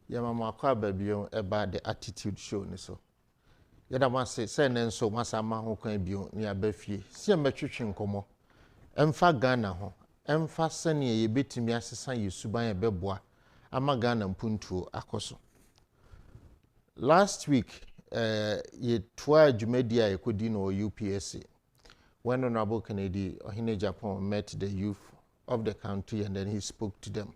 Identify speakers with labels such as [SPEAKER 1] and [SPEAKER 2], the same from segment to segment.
[SPEAKER 1] Yamama kwa babio about the attitude show ni so. Yada mase say nenso masa ma ho kwan bio ni abafie. Si ametwetwe nkomo. Emfa Ghana ho. Emfa sane ye betimi asesan yesuban ebeboa ama Ghana mpuntuo akoso. Last week ye twa Jumedia ekodi no UPSC. When Honorable Kennedy Agyapong met the youth of the country and then he spoke to them.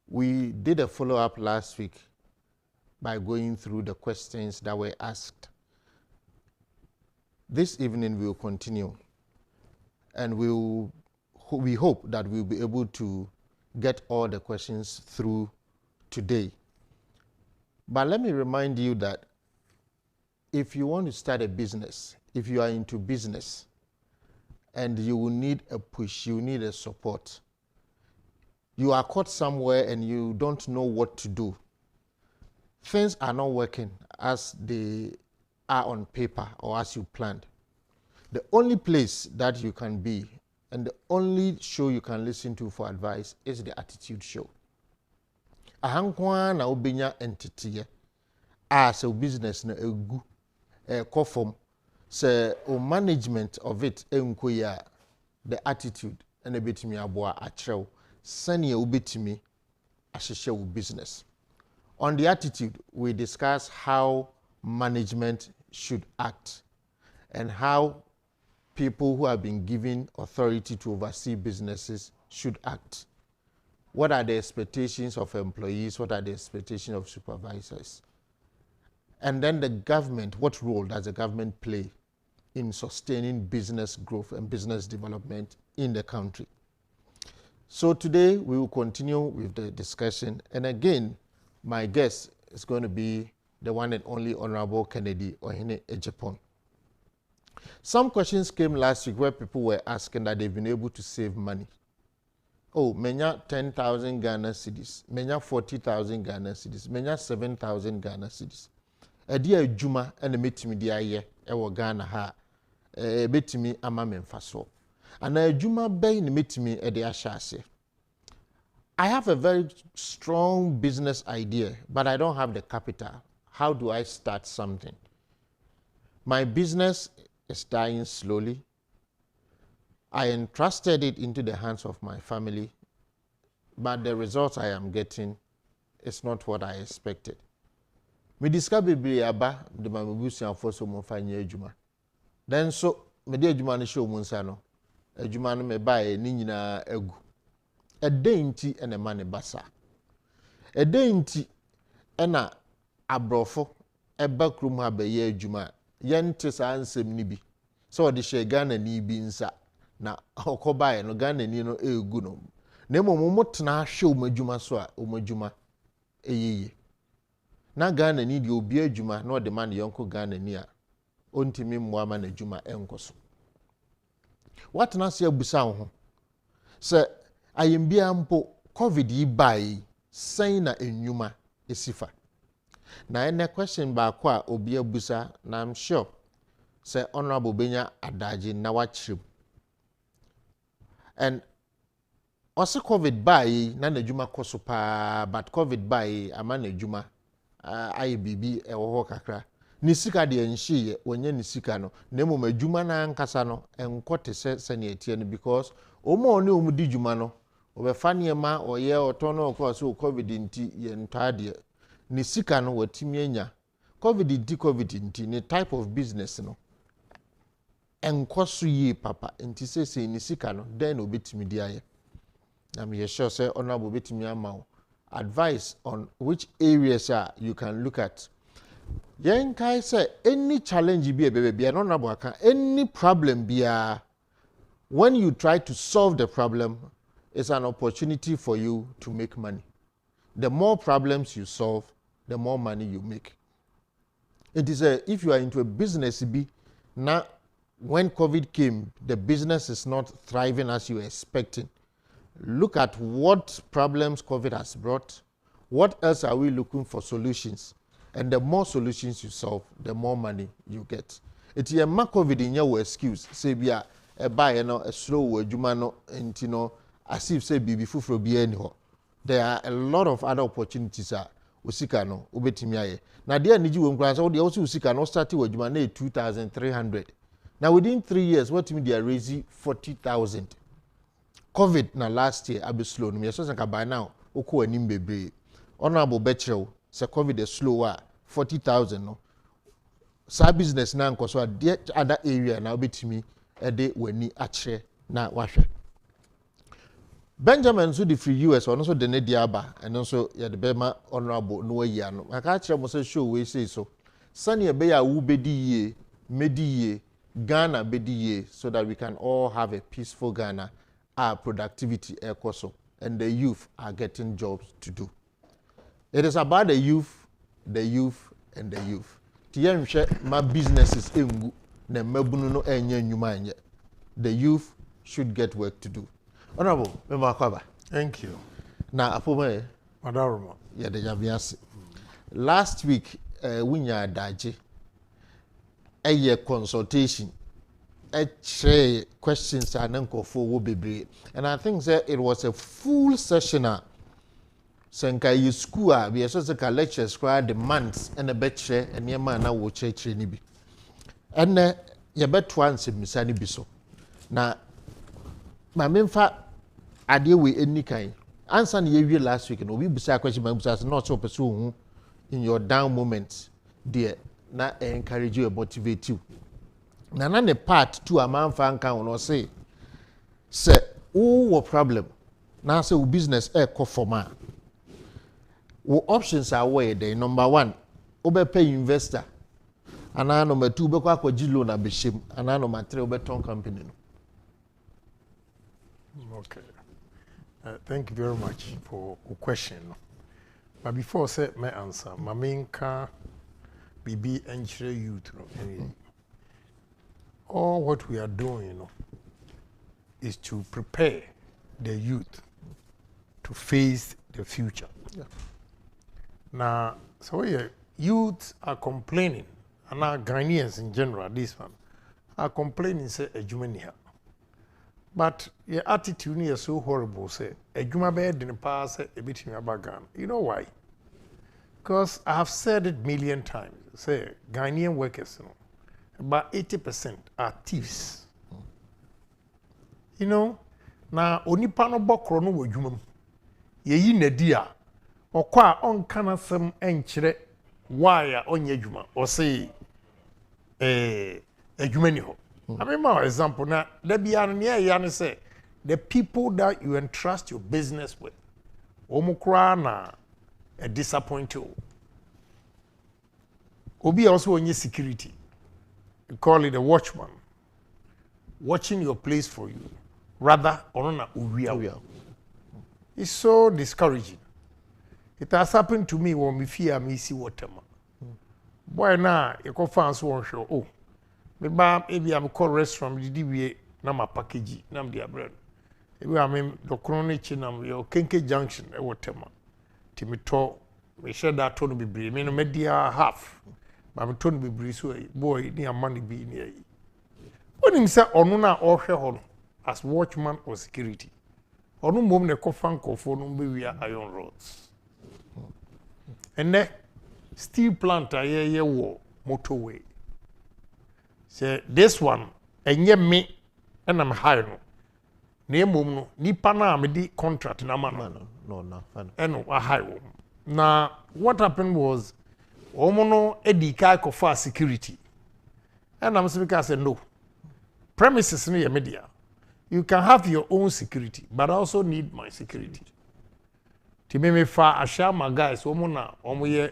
[SPEAKER 1] We did a follow-up last week by going through the questions that were asked. This evening we will continue, and we hope that we'll be able to get all the questions through today. But let me remind you that if you want to start a business, if you are into business, and you will need a push, you need a support, you are caught somewhere and you don't know what to do, things are not working as they are on paper or as you planned, the only place that you can be and the only show you can listen to for advice is the Attitude Show. Ahankwa na obenya entity as a business na egu kofom say o management of it enkoya the attitude and a bit me aboa achrew sani ubetimi ahihye wo business. On the attitude, we discuss how management should act and how people who have been given authority to oversee businesses should act. What are the expectations of employees? What are the expectations of supervisors? And then the government, what role does the government play in sustaining business growth and business development in the country? So today we will continue with the discussion. And again, my guest is going to be the one and only Honorable Kennedy Agyapong. Some questions came last week where people were asking that they've been able to save money. Oh, menya 10,000 Ghana cedis, menya 40,000 Ghana cedis, menya 7,000 Ghana cedis. Edi adwuma ene metimi di aye ewo Ghana ha betimi ama memfaso. Ana adwuma bɛn ne metimi ede ahyase. I have a very strong business idea, but I don't have the capital. How do I start something? My business is dying slowly. I entrusted it into the hands of my family, but the results I am getting is not what I expected. Me discover be aba de ma mebusu afo so mo fanye adwuma. Then so me de adwuma no show mu nsa no. Adwuma no me bae ni nyina agu. Edenti ene ma ne basa. Edenti ena abrofo eba krum ha be ye adwuma. Yente sa ansem ni bi. So de hye Ghana ni bi nsa na okobae no Ghana ni no egu no. Na mo tena hwe omadwuma so a omadwuma eyeye. Na Ghana ni di obi adwuma na ode man yonko Ghana ni a ontimi mmoama na adwuma enkoso. What na se abusa ho se ayembia mpo covid yi bai sen na enwuma esifa. Na ene question ba kwa obi abusa na I'm sure say Honorable Benya Adaji na wachrim. And also covid bai na adwuma koso pa but covid bai ama na adwuma IBB ewo ho kakra. Ni sika de enhye wonye ni sika no na emom adwuma na ankasa no enkote se ne etie no because omo oni omudi dwuma no obefa niema oye otono cause covid nti ye ntade ni sika no watimi anya covid nti ni type of business no enkoso yi papa nti sese ni sika no then obetimi di aye na me sure say Honorable betimi ama advice on which areas you can look at. Yen kai say any challenge be baby no na boaka any problem be when you try to solve the problem it's an opportunity for you to make money. The more problems you solve, the more money you make. It is if you are into a business be now when COVID came the business is not thriving as you were expecting. Look at what problems COVID has brought. What else are we looking for solutions? And the more solutions you solve, the more money you get. It's a COVID in your excuse. Say be a buy a slow adwuma no enti no as if say bibi fufuro bi ani ho. there are a lot of other opportunities usika no obetimi aye na de aniji wo nkran so de also usika no start with adwuma na 2300 now within 3 years what me they raise 40,000 covid na last year abi slow no me so sanka by now okọ anim bebre honorable betchew say covid is slow 40,000 no sa business na nkoso de other area na obetimi e de wani akye na wahwe Benjamin so the free US or also the Nediaba and also ya the Bema honorable no yano. I catch him say show we say so. Sunny beya wu bedi ye, medi ye, Ghana bedi ye, so that we can all have a peaceful Ghana, our productivity ekoso, and the youth are getting jobs to do. It is about the youth, and the youth. Tiyemhwe my businesses engu na mabunu no enye nyuma enye. The youth should get work to do. Honorable, member Kwaba.
[SPEAKER 2] Thank you.
[SPEAKER 1] Now, Apoma,
[SPEAKER 2] Madaruma.
[SPEAKER 1] Yeah, the Javiasi. Last week, Winya Daji, a year consultation, a share questions and uncle for Wobi. And I think that it was a full session. Senka you school, we are supposed to lecture squad the months and a bet share and your man now will church nibi. And you bet once in Missani Biso. Now, my main fact. I deal with any kind. Answer you last week, and we be a question, but not so pursue in your down moments, dear. Now encourage you, motivate you. Now, the part to a man fan can or say, what problem? Now, say business for man. What options are where they number one, overpay investor, and I number two, be kwa jilo na bishim, and I number three, overton company.
[SPEAKER 2] Okay. Thank you very much for the question. But before I say my answer, my main car be ensure youth. All what we are doing, is to prepare the youth to face the future.
[SPEAKER 1] Yeah.
[SPEAKER 2] Now, so youth are complaining, and our Ghanaians in general, this one, are complaining, say, a Jumania. But your attitude is so horrible, say, a Juma bed in the past, a bit in your background. You know why? Because I have said it a million times. Say, Ghanaian workers, about 80% are thieves. You know, now, only pano bokrono wo jumam. Ye nedia, or qua on canasum enchre, wire on ye juma, or say, a jumaniho. I mean, my example now, say the people that you entrust your business with, Omukrana, a disappoint you. Obi also on your security. You call it a watchman, watching your place for you, rather on uria. It's so discouraging. It has happened to me when me fear me see water. Boy, now you go find one show. Oh. Maybe I'm call restaurant did we na my package na my bread. Maybe I'm the chronic chinam your Kenke Junction e whatever. Timito me share that tone be brave. Me no media half. But me tone be brave so boy near money be near. When him say onu na ohwe as watchman or security. Onu mom ne kofan kofo no be we iron rods. And ne steel plant aye wo motorway. Say this one, enye me, and I'm hiring. Name no, nipa na me di contract na man.
[SPEAKER 1] No.
[SPEAKER 2] Eno a hire. Now what happened was, omono edi kai kofa security. And I'm speaking. I said no. Premises near media. You can have your own security, but I also need my security. Ti me fa asha my guys, omona, omoye,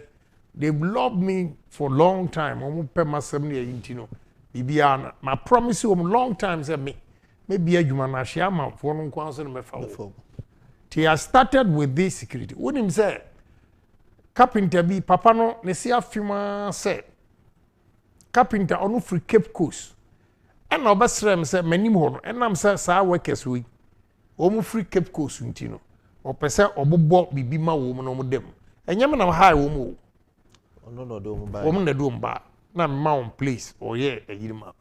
[SPEAKER 2] they loved me for a long time. Omo pe masem ne yintino. Bibiana, my promise you long time say me, maybe a human ashama for no council me for. I started with this security. What him say? Carpenter be papa no ne see afima say. Carpenter onu free Cape Coast. And obasrem say many more. And I'm say sa workers we. Omu free Cape Coast ntino. O pese obobo bibi ma wo no dem. Enyam na high wo mo.
[SPEAKER 1] No do mo ba.
[SPEAKER 2] Wo mo na do mba. Na mount place or yeah a yirima.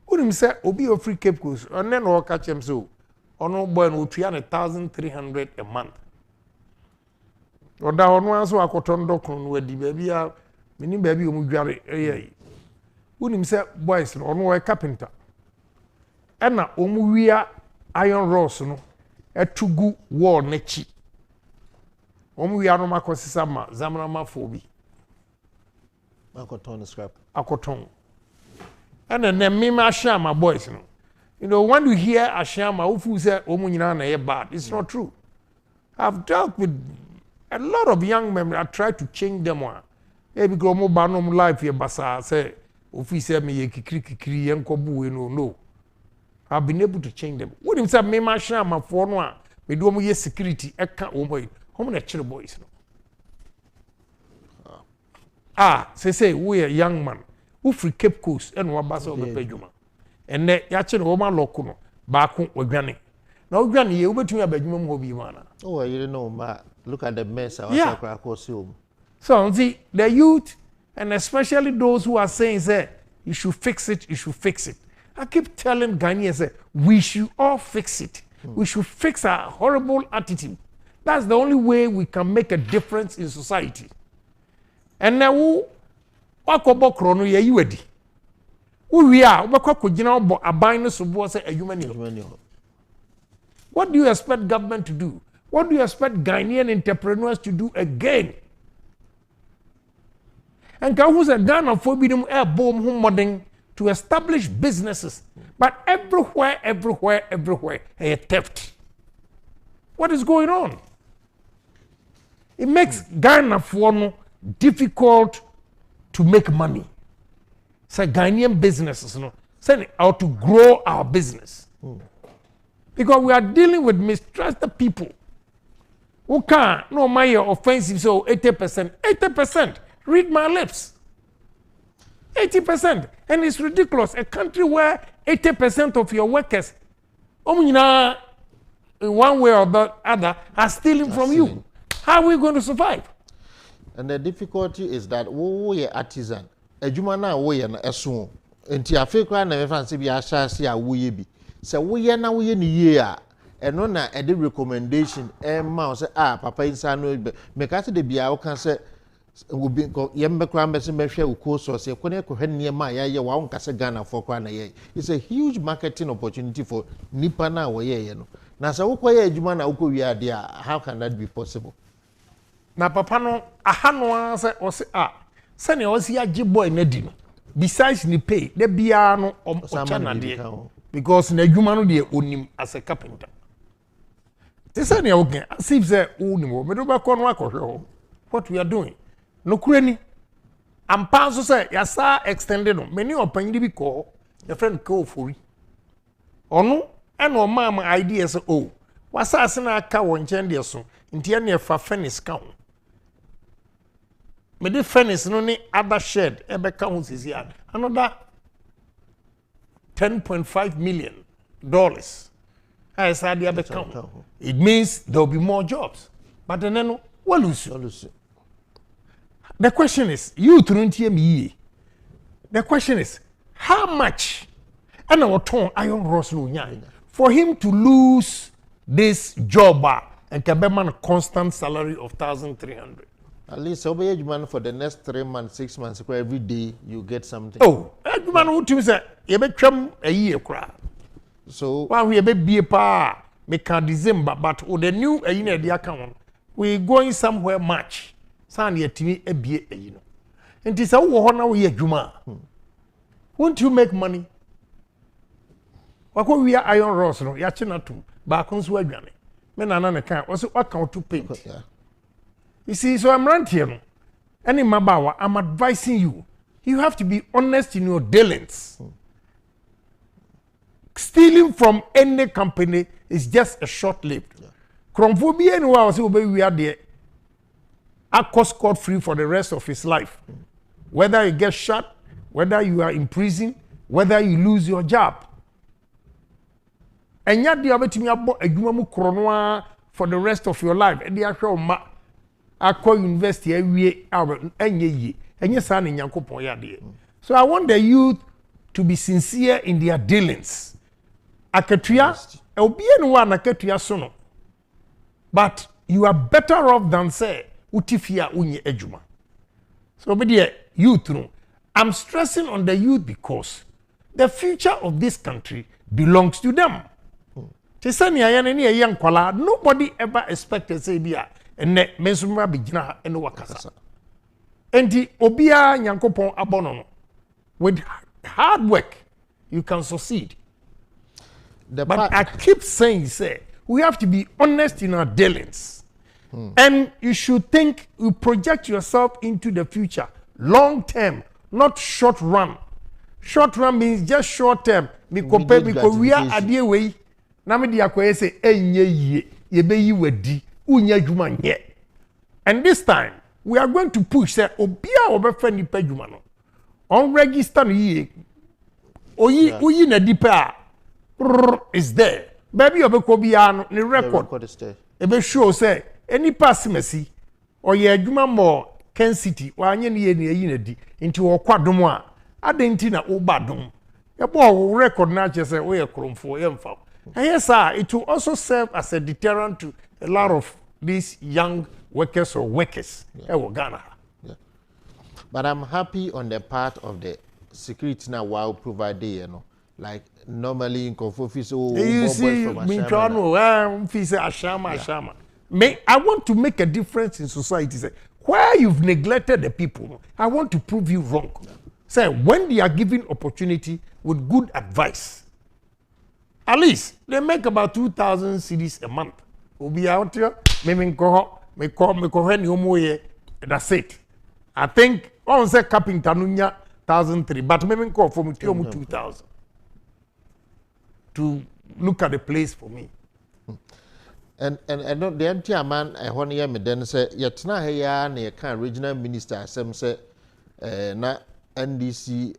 [SPEAKER 2] Unim say obi o free Cape Coast and then or catch him so ono boy no 1,300 a month. Oda ono aso akoton dokon no adi baby a meni baby omu dware eyai unim say boys no ono carpenter ena omu wia iron rods no etugu wall nechi omu wia no makosisa ma zamana mafo bi
[SPEAKER 1] akoton scrap
[SPEAKER 2] akoton ena ne mema share my boys no you know when you hear ashama who say omu nyina na bad it's not true. I've dealt with a lot of young men. I try to change them one. Because mo ba no life here basa say officer me ye kikiri yenkobu no. I've been able to change them. What him say me ma share ma for no a me do mo ye security e ka o boy. How many children boys no? Say we a young man who free Cape Coast and wa basa obepedwuma. Enne ya che no ma loko no ba ko odwane. Na odwane ye obetumi abadwuma mo bi mana.
[SPEAKER 1] Oh, you know, ma. Look at the mess.
[SPEAKER 2] Yeah. So the youth, and especially those who are saying, say, you should fix it, you should fix it. I keep telling Ghanaians, say, we should all fix it. We should fix our horrible attitude. That's the only way we can make a difference in society. And now, what krono ye you ready? We are, what do you expect government to do? What do you expect Ghanaian entrepreneurs to do again? And who's a Ghana forbidden air bomb modern to establish businesses, but everywhere, a theft. What is going on? It makes Ghana for difficult to make money. So Ghanaian businesses, say how to grow our business. Because we are dealing with mistrusted people. Who can't no my offensive so 80%. 80%. Read my lips. 80%. And it's ridiculous. A country where 80% of your workers, in one way or the other, are stealing from you. How are we going to survive?
[SPEAKER 1] And the difficulty is that we are artisan. A jumana we are a soon. And Tiafrica never fancy be a shasi a we be. So we are now in a year. And no na a recommendation mouse papa inside no make us the bia can say will be yembe kwambe me hwe ukoso se kone ko hwe ma ya wa on kase Ghana for kwa na ye. It's a huge marketing opportunity for nipa na wo ye no. Na sa wo koye adwuma na wo ko wi ade how can that be possible?
[SPEAKER 2] Na papa no ahano say o se se ne o si agi boy na di no. Besides ni pay the bia no o chana de because na adwuma no de onim as a carpenter. This is okay. See if they what we are doing. No kureni. I'm panso say yasa extended no. Many open be call your friend call for it. Ono and no mama ideas oh. Wasa asina aka won chende so. Ntia ne fa furnace ka ho. Me the furnace no ni other shed ebe ka ho sisi another $10.5 million. It means there will be more jobs. But then, what lose? The question is, you me. The question is, how much and our tone iron rods for him to lose this job and can be a constant salary of 1,300?
[SPEAKER 1] At least man for the next 3 months, 6 months, every day you get something.
[SPEAKER 2] Oh, man who to say you be a year cry.
[SPEAKER 1] So
[SPEAKER 2] while we be a pa make December, but with the new the account, we going somewhere March. San yet me a be a and this how we are Juma. Won't you make money? What we are iron rods no yachina to back on Swagani. Men another kind also account to paint. You see, so I'm right here. Any mabawa, I'm advising you. You have to be honest in your dealings. Stealing from any company is just a short-lived. Kromphobia and we are there. Are cost cut free for the rest of his life. Whether you get shot, whether you are in prison, whether you lose your job. And yet the other thing about a kronoa for the rest of your life. And the actual university every hour and ye and your son in Yankopon. So I want the youth to be sincere in their dealings. Aketua, obi enu wa na aketua sono. But you are better off than say utifia unye ejuma. So be youth no. I'm stressing on the youth because the future of this country belongs to them. Nobody ever expected say bia ene mensumra bigina ene wakasa. Enti obia nyankopon abono no. With hard work you can succeed. But I keep saying say we have to be honest in our dealings. And you should think you project yourself into the future long term, not short run. Short run means just short term. Because we are at the way. Namidi akwe say enye ye yebe yi wedi unya juma nye. And this time we are going to push say obia obefa nipa juma no. On register no ye. Oyi na dipa is there. Baby obeko bia no ni record. Ebe show say any passimesi or ye juma mo Kencity wanye ni ye ni na di into okwadom a adenti na obadom. Yebo record na che say we kromfo yemfa. And yes, sir, it will also serve as a deterrent to a lot of these young workers or workers in Ghana. Yeah.
[SPEAKER 1] But I'm happy on the part of the security now while provided, you know, like normally in Confofis,
[SPEAKER 2] you see, Ashama. I want to make a difference in society. Say, where you've neglected the people, I want to prove you wrong. Yeah. Say, when they are given opportunity with good advice, at least they make about 2,000 cedis a month. We'll be out here, me call that's it. I think on say capping tanunya 1,003, but me call for me 2,000 to look at the place for me.
[SPEAKER 1] And the empty man I want to me then say yet na here na can regional minister some say na NDC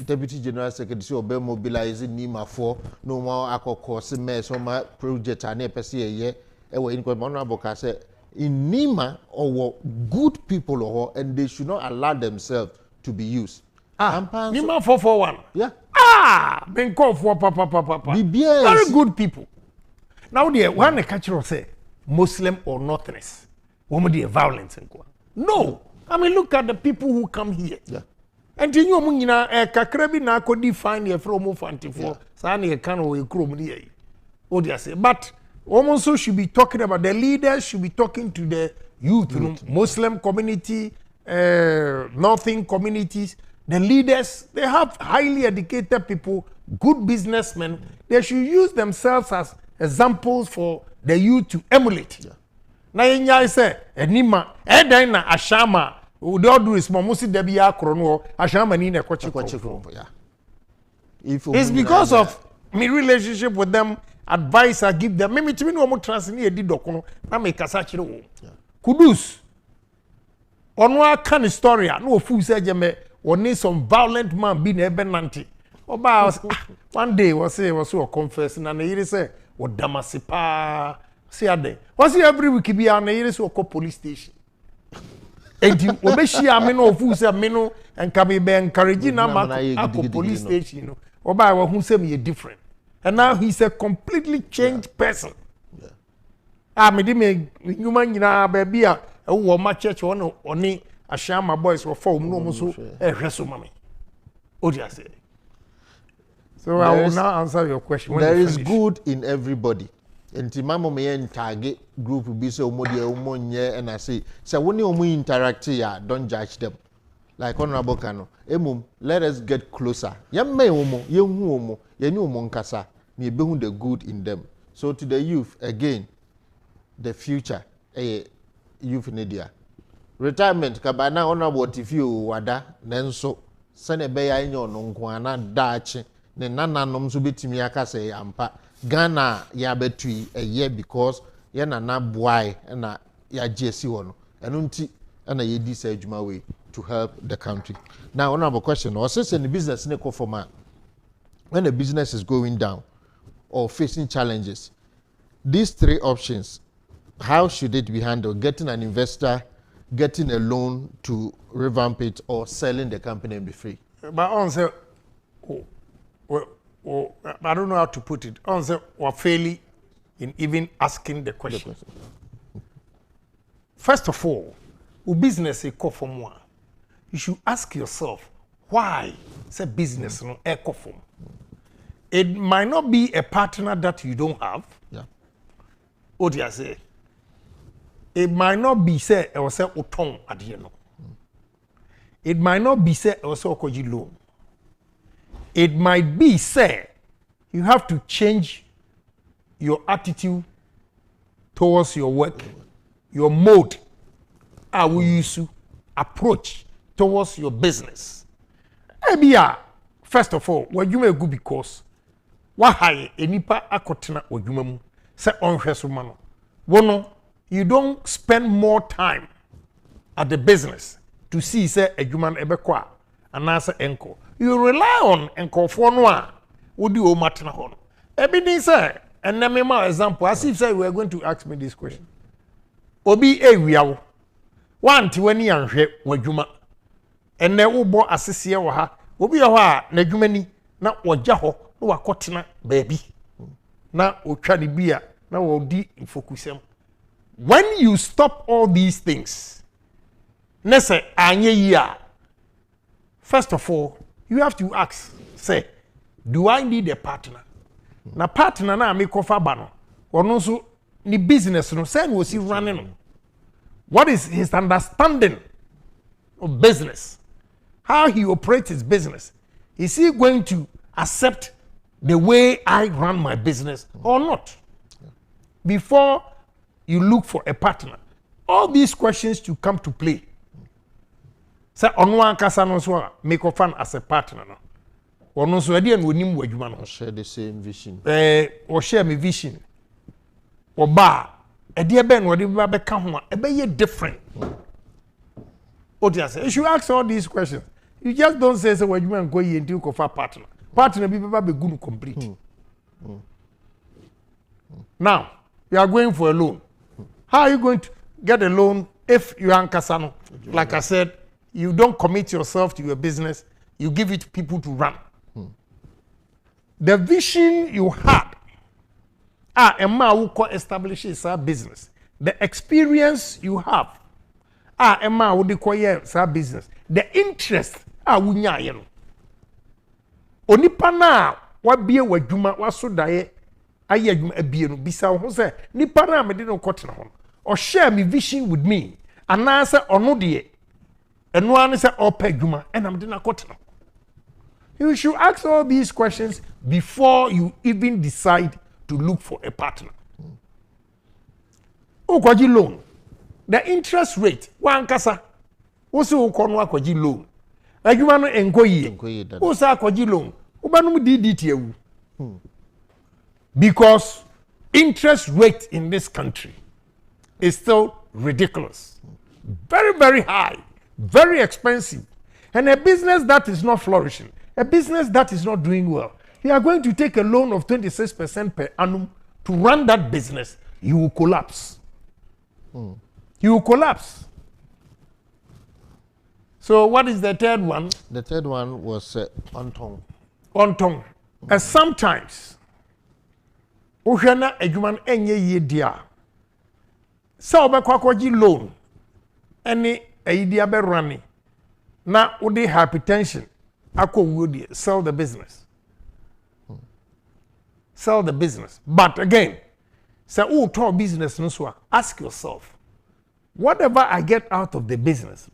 [SPEAKER 1] Deputy General Secretary obe mobilizing Nima for no more akoko se me so ma project ane pese ye e we inko honorable ka say in Nima or good people or and they should not allow themselves to be used.
[SPEAKER 2] Nima 441.
[SPEAKER 1] Yeah.
[SPEAKER 2] Ben call for papa. Very good people. Now the one the culture say Muslim or Northerners. Woman the violence and no. I mean, look at the people who come here.
[SPEAKER 1] Yeah.
[SPEAKER 2] And you know, kakrebi na ko define ye from fantifo. Sani ye kan o ekrom ni oh they say. But also should be talking about the leaders, should be talking to the youth. Muslim community, Northern communities. The leaders, they have highly educated people, good businessmen. They should use themselves as examples for the youth to emulate. Yeah. Na yenya say enima edan na ashama we all do is momusi debi ya krono ashama ni na kwachi yeah. It's because of my relationship with them, advice I give them. Maybe to me no mo transni edi dokono na me kasa kire wo. Kudus ono aka ni story na ofu say jeme oni some violent man be na ebenanti. Oba one day was confess na yiri say o damasipa see ade. Was every week be an area so police station. And you obeshi ameno ofu say ameno and can be encouraging na police station, you know. Oba who say me different. And now he's a completely changed person. Yeah. Me di me human nyina baby a wo ma church one oni ashama boys were form no so reso mame. Odia say. So I will now answer your question.
[SPEAKER 1] There is good in everybody. Enti mama me target group bi say omodi omonye and I say when you interact ya don't judge them like honorable Kano emum let us get closer yemme omo yehu omo yeni omo nkasa na ebehu the good in them. So to the youth again, the future youth media retirement kabana honorable tifio wada nenso sene be ya enyo no nko ana daachi ne nananom so betimi aka say ampa Ghana ya betui a year because ya na boy na ya jesi wono eno nti na ye di say adwuma way to help the country. Now honorable question, or say in the business ne ko forma when the business is going down or facing challenges, these three options, how should it be handled? Getting an investor, getting a loan to revamp it, or selling the company and be free?
[SPEAKER 2] But on say I don't know how to put it. Or failing in even asking the question. first of all, your business is from one. You should ask yourself why say business no from. It might not be a partner that you don't have.
[SPEAKER 1] Yeah.
[SPEAKER 2] What do you say? It might not be say or say utong at the end. It might not be say or say okoji loan. It might be say you have to change your attitude towards your work, your mode, how we use to approach towards your business. First of all, what you may go because what high enipa akotena odwuma mu say onhweso ma no. Wono, you don't spend more time at the business to see say adwuma no ebekwa anase enko. You rely on enko for no a wodi o matena ho no. Ebi say and let me my example as if say you were going to ask me this question. Obi ewiawo. Wanti wani anhwe wadwuma. Enne wo bo asese wo ha. Obi ho a na adwuma ni na wogya ho na wakotena baabi. Na otwa ne bia na wo di focusem. When you stop all these things, nese anye yi first of all, you have to ask, say, do I need a partner? Na partner na me kofa ba no, ono so ni business no say was he running no. What is his understanding of business? How he operates his business? Is he going to accept the way I run my business or not? Before you look for a partner, all these questions to come to play. Say ono ankasa no so make ofan as a partner no. Ono so ade an onim wadwuma no.
[SPEAKER 1] Share the same vision.
[SPEAKER 2] Or share my vision. Or ba ade be no de ba beka ho a be ye different. What you say? You should ask all these questions. You just don't say wadwuma nko ye nti ko fa partner. Partner be be good complete. Now, you are going for a loan. How are you going to get a loan if you are ankasa no? Like I said, you don't commit yourself to your business, you give it to people to run. The vision you had, Emma who establishes a business. The experience you have, Emma who declare a business. The interest, wunya yeno. Onipa na wabie wadwuma waso dae aye adwuma abie no bisa ho se nipa na me de no kotena ho. Or share me vision with me. Anasa ono de eno ane se opa adwuma ena me de na kotena. You should ask all these questions before you even decide to look for a partner. Ukwaji loan. The interest rate, wankasa. Oso ukono akwaji loan. Adwuma no enkoyi. Oso akwaji loan. Ubanum DDT ewu. Because interest rate in this country is still ridiculous. Very, very high. Very expensive. And a business that is not flourishing, a business that is not doing well, you are going to take a loan of 26% per annum to run that business, you will collapse. You will collapse. So what is the third one?
[SPEAKER 1] The third one was ontong.
[SPEAKER 2] Ontong. And sometimes, uhena ejuman enye ye dia. Sa obekwa kwaji loan. Any idea be running. Na udi hypertension. Sell the business. Sell the business. But again, say business no so ask yourself, whatever I get out of the business,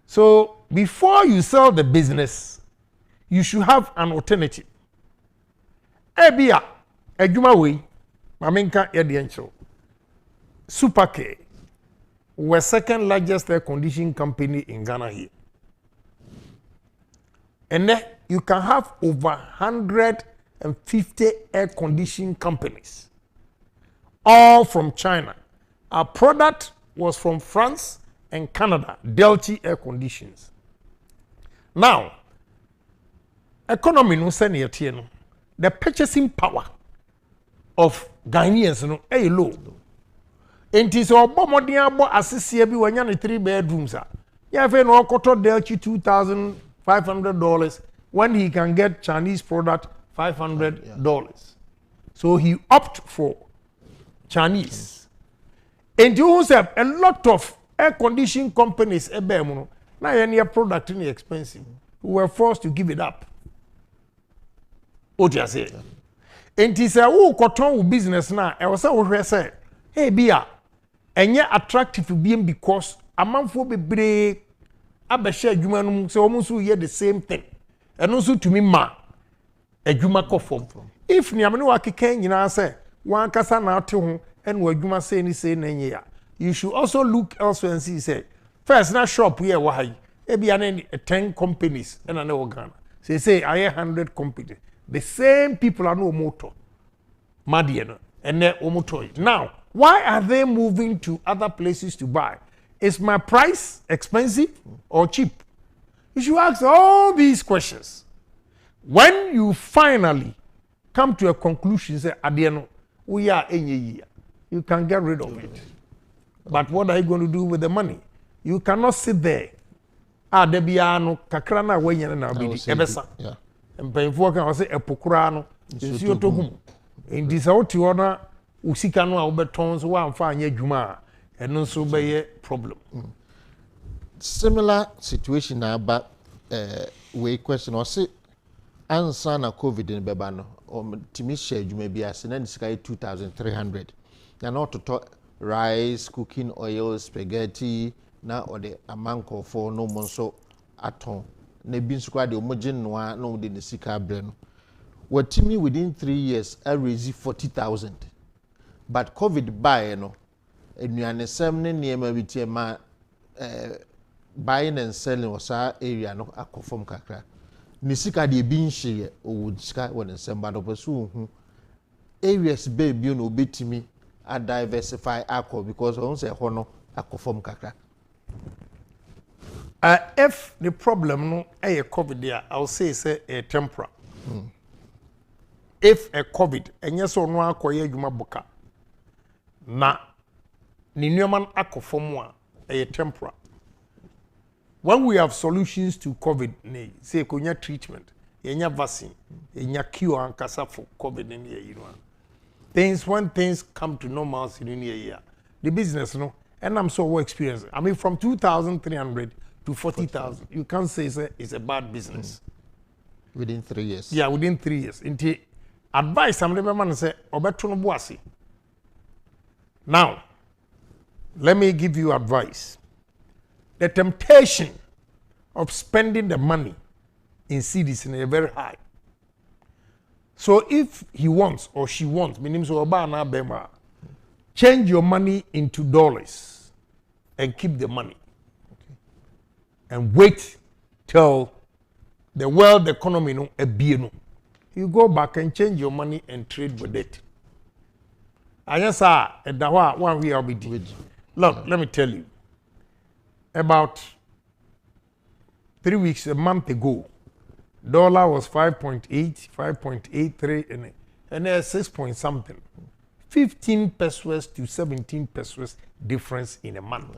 [SPEAKER 2] so before you sell the business, you should have an alternative. Ebia, adwuma we, mamenka yediencho. Supercare. We're second largest air conditioning company in Ghana here. And then you can have over 150 air conditioning companies, all from China. Our product was from France and Canada, Delta Air Conditions. Now, economy no send here, no. The purchasing power of Ghanaians no low. Enti so obomodin abo asese bi wanya ne 3 bedrooms a ya fe no okoto Delchi $2,500 when he can get Chinese product $500. So he opt for Chinese. And you have a lot of air conditioning companies now any product in expensive. We were forced to give it up. What you say? And he said, "Oh, cotton business now." I was say, "Hey, Bia, and yet attractive to be because a man for be break. Abesha adwuma so almost hear the same thing. And also to me ma adwuma kofom. If ni amene wa keken nyina say wan kasa na ate ho and wa adwuma say ni say na nye ya. You should also look elsewhere and see say first na shop here wa hai. E bia na 10 companies and na Ghana. Say I 100 companies. The same people are no motor. Madie no and na omoto. Now, why are they moving to other places to buy? Is my price expensive or cheap? You should ask all these questions. When you finally come to a conclusion, say, Adiano, we are in a year. You can get rid of it. But what are you going to do with the money? You cannot sit there. Debiano, kakrana, wenye na bidi, ebesa. And painful can say, epokurano, is your tokum. In this out, you honor, usikano, obetons, one fine juma. And also be a problem.
[SPEAKER 1] Similar situation now, but we question or say answer na COVID in Bebano or Timisha, you may be as an sky 2,300. Now not to talk rice, cooking oil, spaghetti, now or the amanko for no monso at home. Nebin squad the homogen no the Sika Breno. What Timmy within 3 years I raised 40,000. But COVID by no. Enuane semne niema bitie ma buying and selling was our area no akofom kakra ni sika de bi nhye owo sika won nsem do pesu hu areas baby no betimi a diversify akọ because on say ho no akofom kakra.
[SPEAKER 2] If the problem no a COVID there, I'll say a temporal. If a COVID enye so no akoye adwuma boka na ni nneman akofom a temporal. When we have solutions to COVID, say konya treatment, yenya vaccine, yenya cure and kasa for COVID in here, you know. Things when things come to normalcy in here, the business, no, and I'm so experienced. I mean, from 2,300 to 40,000, you can't say it's a bad business.
[SPEAKER 1] Within 3 years.
[SPEAKER 2] Yeah, within 3 years. Into advice, I'm never man say obetuno boasi. Now, let me give you advice. The temptation of spending the money in CDs is very high. So if he wants or she wants, change your money into dollars and keep the money. Okay. And wait till the world economy no ebieno. You go back and change your money and trade with it. I just saw one we are with. Look, let me tell you. About 3 weeks, a month ago, dollar was 5.8, 5.83, and there's 6 point something. 15 pesos to 17 pesos difference in a month.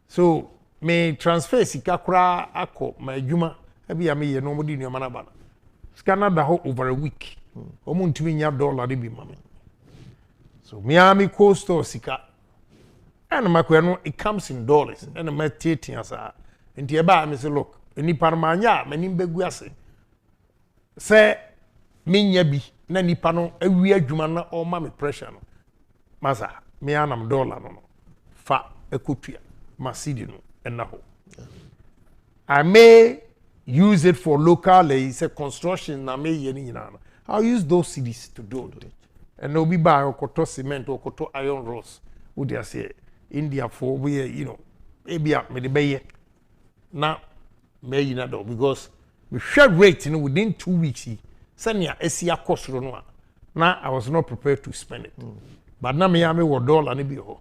[SPEAKER 2] So, me transfer sikakura ako my juma ebi ya me ye no modi nyama na bana. Scanner da ho over a week. Omo ntumi nya dollar de bi mame. So, Miami coastal sika. And my it comes in dollars. And my teaching as a and Tiaba, I say, look, any parmanya, many beguase. Say, Minyabi, Nani Pano, a weird jumana or mammy pressure. Masa, me anam dollar no. Fa, a cupia, Masidino, and Naho. I may use it for local, say, construction, na may yenina. I'll use those cities to do it. And no be buy or koto cement or koto iron rods. Would you say? India for we, you know, maybe up with the bay now, may not do because we share rate, you know, within 2 weeks. Send ya SCA cost now I was not prepared to spend it. But now me ame what dollar and be ho.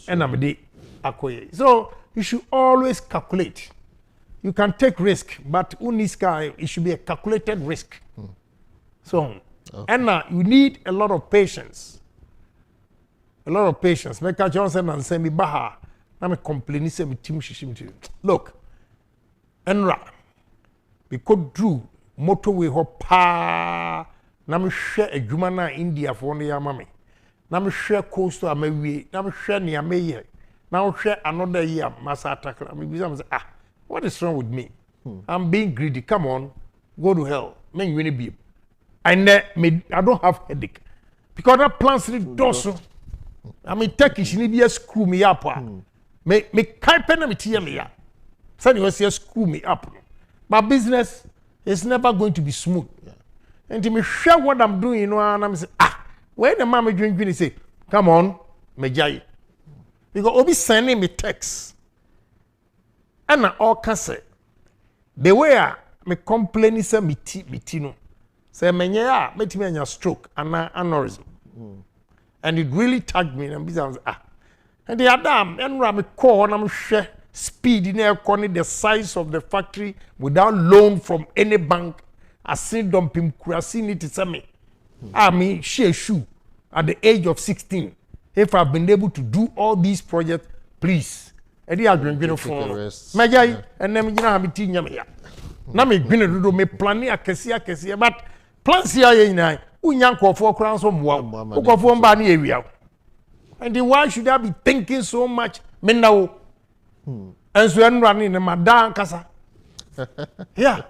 [SPEAKER 2] And I'm a akoye. So you should always calculate. You can take risk, but uniska it should be a calculated risk. So and now you need a lot of patience. A lot of patience. Make a Johnson and say me baha. I'm a complain. Say me team shishim to you. Look, Enra, we could do motorway ho pa. Na me share a jumana India for one year, mommy. na me hwe coast am awie na me hwe ne am ye na hwe another year masa attack me be say what is wrong with me? I'm being greedy. Come on, go to hell. Me win be. I don't have headache because that plans it does. I mean, Turkish need be screw me up. Me kai pen me tie me ya. Say you say screw me up. My business is never going to be smooth. And to me share what I'm doing, you know, and I'm say when the mama drink say, come on, me jai. Because obi sending me text. And I all can say the way me complain say me no. Say me nya me timi anya stroke and aneurysm. And it really tagged me and I was and the adam and me call and I'm share speed in the size of the factory without loan from any bank. I see dumping kurasi need to say me. I mean share shoe at the age of 16. If I've been able to do all these projects, please. Edi agrengbino phone. Majai and them gina have tea nyame ya. Na me gbine dodo me plan akese but plans here nyina unyan kofo kran so mwa. Ukofo mba na ewia. And then why should I be thinking so much? Me now. And so enrani ne madan kasa. Yeah.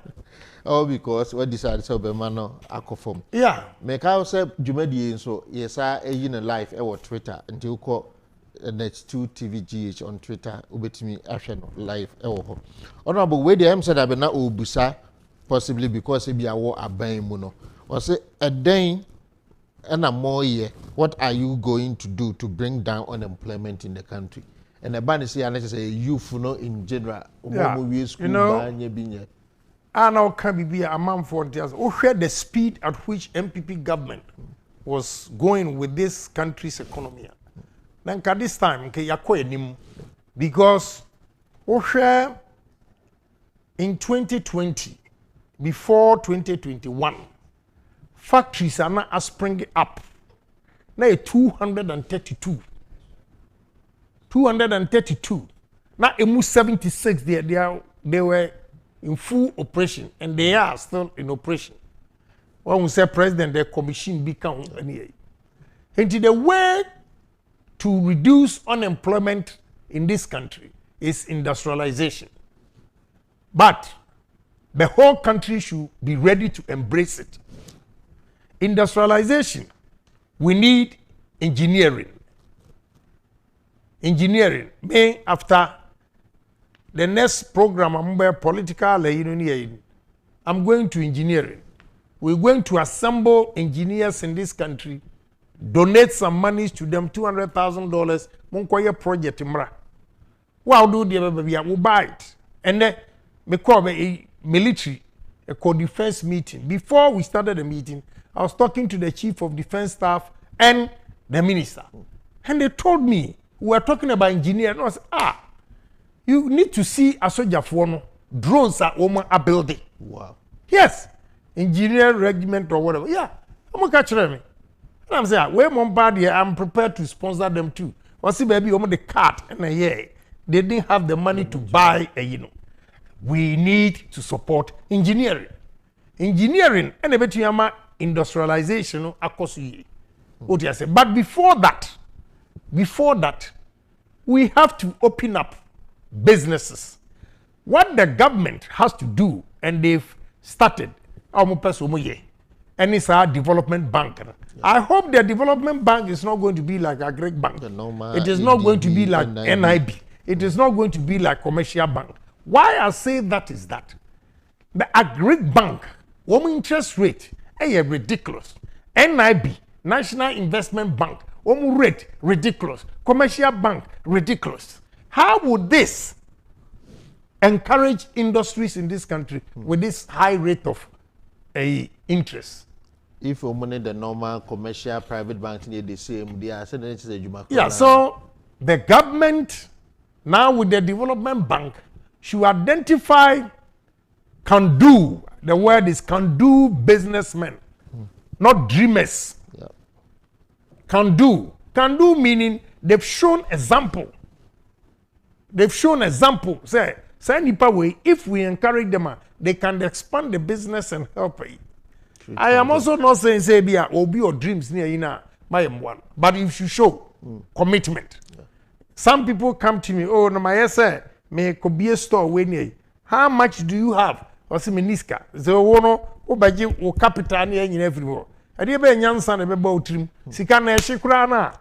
[SPEAKER 1] Oh, because what decided to be man akofom.
[SPEAKER 2] Yeah.
[SPEAKER 1] Make I say Jumedi so yes I in a live or Twitter until call S02 TVGH on Twitter ubetimi ahwe live ewo. Honorable we dem said abena obusa possibly because e be awo aban mu no. O say eden na more year what are you going to do to bring down unemployment in the country? And the ban is here let's say youth no in general school binya.
[SPEAKER 2] And now can be a man for the speed at which MPP government was going with this country's economy. Then at this time, because in 2020, before 2021, factories are now springing up. Now 232. 232. Now emu 76 they were in full operation and they are still in operation. When we say president, the commission become any. And the way to reduce unemployment in this country is industrialization. But the whole country should be ready to embrace it. Industrialization, we need engineering. Engineering, may after the next program, I'm going to engineering. We're going to assemble engineers in this country, donate some money to them, $200,000. Monkoye project imra. What do the we'll buy it. And then we call a military, a co-defense meeting. Before we started the meeting, I was talking to the chief of defense staff and the minister. And they told me, we were talking about engineering. I was you need to see a soldier for drones are building.
[SPEAKER 1] Wow.
[SPEAKER 2] Yes. Engineer regiment or whatever. Yeah. I'm gonna catch them. And I'm saying, where Mombadi, I'm prepared to sponsor them too. Or see, baby, the cart and they didn't have the money to buy we need to support engineering. Engineering and a bit industrialization across what you say. But before that, we have to open up businesses. What the government has to do, and they've started, and it's our development bank. Yeah. I hope the development bank is not going to be like a Greek bank. It is not going to be like NIB. It is not going to be like commercial bank. Why I say that is that the Greek bank, interest rate, is ridiculous. NIB, National Investment Bank, rate ridiculous. Commercial bank ridiculous. How would this encourage industries in this country with this high rate of interest?
[SPEAKER 1] If you money the normal commercial private banks need the same, they are saying it's a Juma.
[SPEAKER 2] Yeah, so the government now with the development bank should identify can-do. The word is can-do businessmen, not dreamers.
[SPEAKER 1] Yeah.
[SPEAKER 2] Can-do. Can-do meaning they've shown example. They've shown example. Say nipa way, if we encourage them, they can expand the business and help it. I am also not saying say be or dreams near my one. But if you show commitment, some people come to me, oh, no, my say, me could be a store when how much do you have? Or see meniska. So, no, oh, by you, capital near in everywhere. I did a young son of a boat trim. Sikana Shikrana.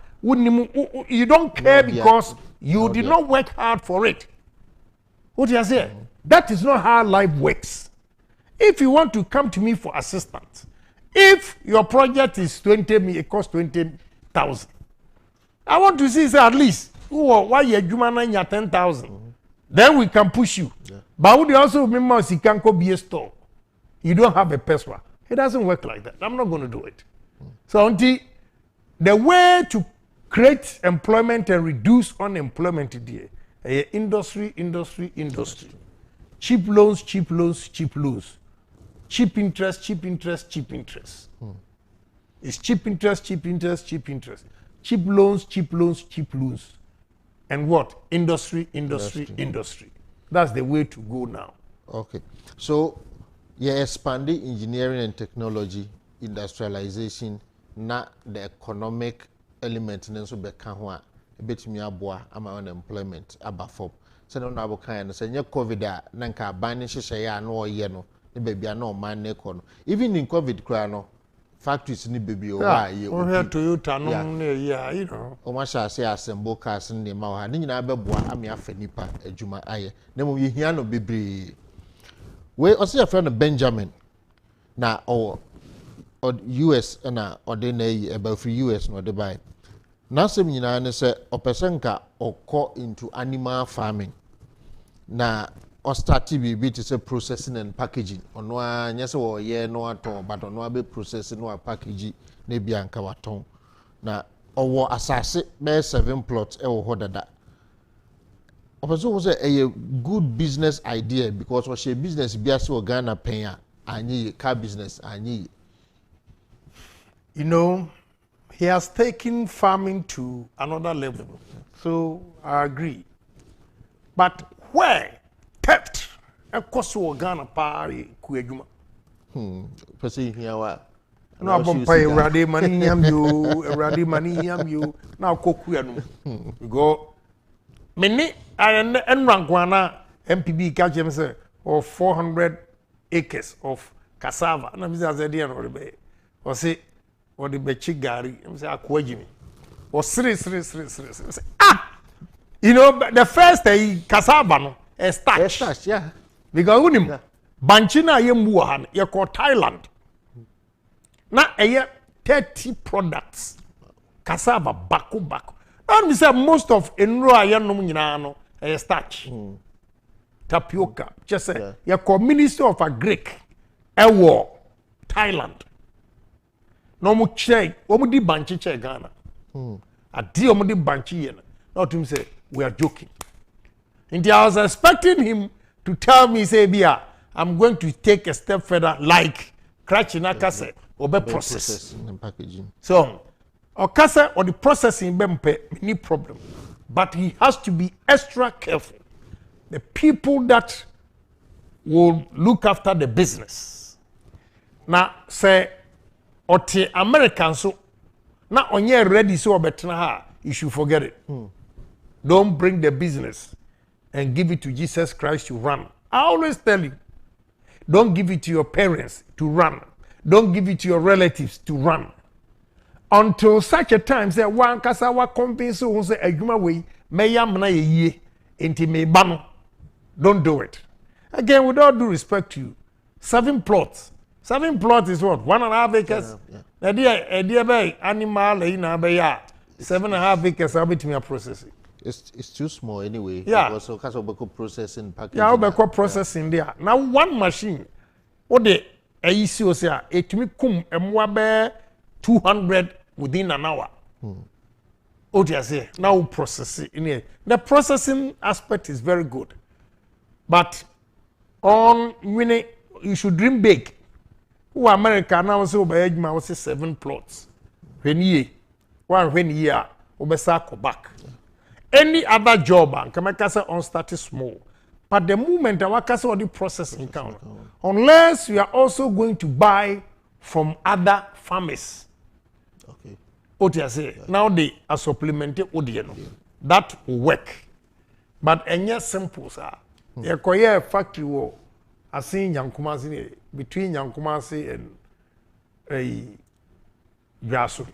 [SPEAKER 2] You don't care because you did not work hard for it. What do you say? That is not how life works. If you want to come to me for assistance, if your project is 20 million, it costs 20,000. I want to see at least why you do 10,000. Then we can push you. Yeah. But would you also remember you can go be a store? You don't have a password. It doesn't work like that. I'm not going to do it. So until the way to create employment and reduce unemployment today, industry. Cheap loans. Cheap interest. It's cheap interest. Cheap loans. And what? Industry. That's the way to go now.
[SPEAKER 1] Okay. So, expanding engineering and technology, industrialization, not the economic element in the Kanwa, a bit me aboa, ama unemployment, abafop. So, no, I will kind of say, COVID, Nanka, banish share no yeno, the baby are no man nekono. Even in COVID, crano, factories in the baby or why you
[SPEAKER 2] here Toyota, no, you know.
[SPEAKER 1] Omasha say assemble cars in the Maha, Nina Beboa, Amia Fenipa, a Juma Aye. Nemo Yiano Bibri. We also a friend of Benjamin. Now, or US or they about for US no Dubai. Now, some Yina say, or Pesenka or call into animal farming. Now, or start TBB to say processing and packaging. On one, yes, or no at all, but on one be processing or packaging, maybe and Kawaton. Now, or assassin, bear 7 plots, or what that. Also was a good business idea because was a business biaso Ghana paya and car business and
[SPEAKER 2] you know, he has taken farming to another level. So I agree. But where theft a cost of Ghana party kueguma.
[SPEAKER 1] Percy here what?
[SPEAKER 2] No, I'm pay ready money you now cook go. Many and Rankwana MPB catch him say or 400 acres of cassava. And I'm saying or say or the bechigari. I'm saying akwajimi or three. You know the first cassava no starch.
[SPEAKER 1] Yeah.
[SPEAKER 2] Because unim banchina yembuhan ye called Thailand. Na 30 products cassava baku. And say most of enro ayanum nyina no starch. Tapioca. Just say you call Minister of Agric war Thailand. No mu che, omu di banchi che Ghana. Adi omu di banchi yen. Not him say we are joking. And I was expecting him to tell me say bia I'm going to take a step further like Krachinaka said or be processing
[SPEAKER 1] and packaging.
[SPEAKER 2] So Okasa or the processing bempe any problem, but he has to be extra careful. The people that will look after the business. Now say ote American so now on your ready so betna ha you should forget it. Don't bring the business and give it to Jesus Christ to run. I always tell you, don't give it to your parents to run. Don't give it to your relatives to run. Until such a time, say one kasa wa convince who say adwuma we meyam na ye enti me ba no. Don't do it. Again, with all due respect to you, 7 plots. 7 plots is what? 1.5 acres. Na dia be animal na be ya 7.5 acres how bit me processing.
[SPEAKER 1] It's too small anyway.
[SPEAKER 2] Yeah.
[SPEAKER 1] So because of processing packaging.
[SPEAKER 2] Yeah, we processing there. Now one machine, what the AEC say, it me kum emwa 200 within an hour. What do you say? Now processing in here. The processing aspect is very good, but on when you should dream big. Who America now say obayejma was 7 plots. When ye obesa back. Any other job, Kamaka on started small. But the moment our castle the processing count, unless we are also going to buy from other farmers.
[SPEAKER 1] Okay.
[SPEAKER 2] What you say? Now they are supplemented audio. That will work. But any simple, sir. You acquire a factory war. I seen Yankumasi between Yankumasi and a Yasu.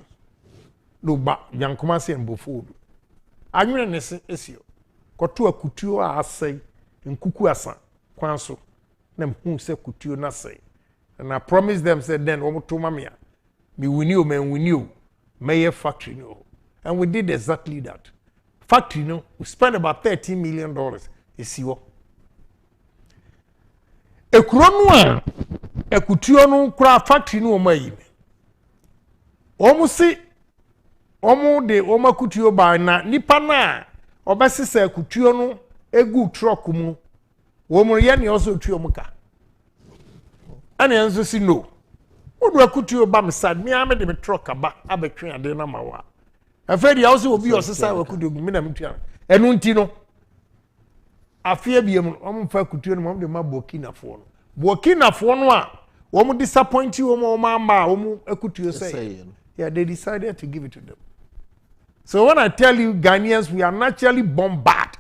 [SPEAKER 2] No, but Yankumasi and Bufu. I mean, is you. Kotu a kutu a say in Kukuasa, Kwanso. Them who say kutu na say. And I promised them, said then, Omo to Mamia. Me we knew. Mayor factory no. And we did exactly that. Factory no, we spent about $13 million. Isiwo. Ekuro ekutuo no kura factory no omayi. Omo si omo de omo kutuo ba na nipa na obesisa ekutuo no egu truck mu. Omo ye ne oso tuo mu ka. Ana enso si no. Odu ekutuo ba me sad me ame de me truck aba abetwe ade na mawa. Afedi ya oso obi osesa ekutuo gu me na metua. Enu nti no afia biem omo fa kutuo no omo de ma Burkina fo no Burkina fo no a omo disappoint you omo amba omo ekutuo say yeah they decided to give it to them. So when I tell you Ghanaians we are naturally bombarded.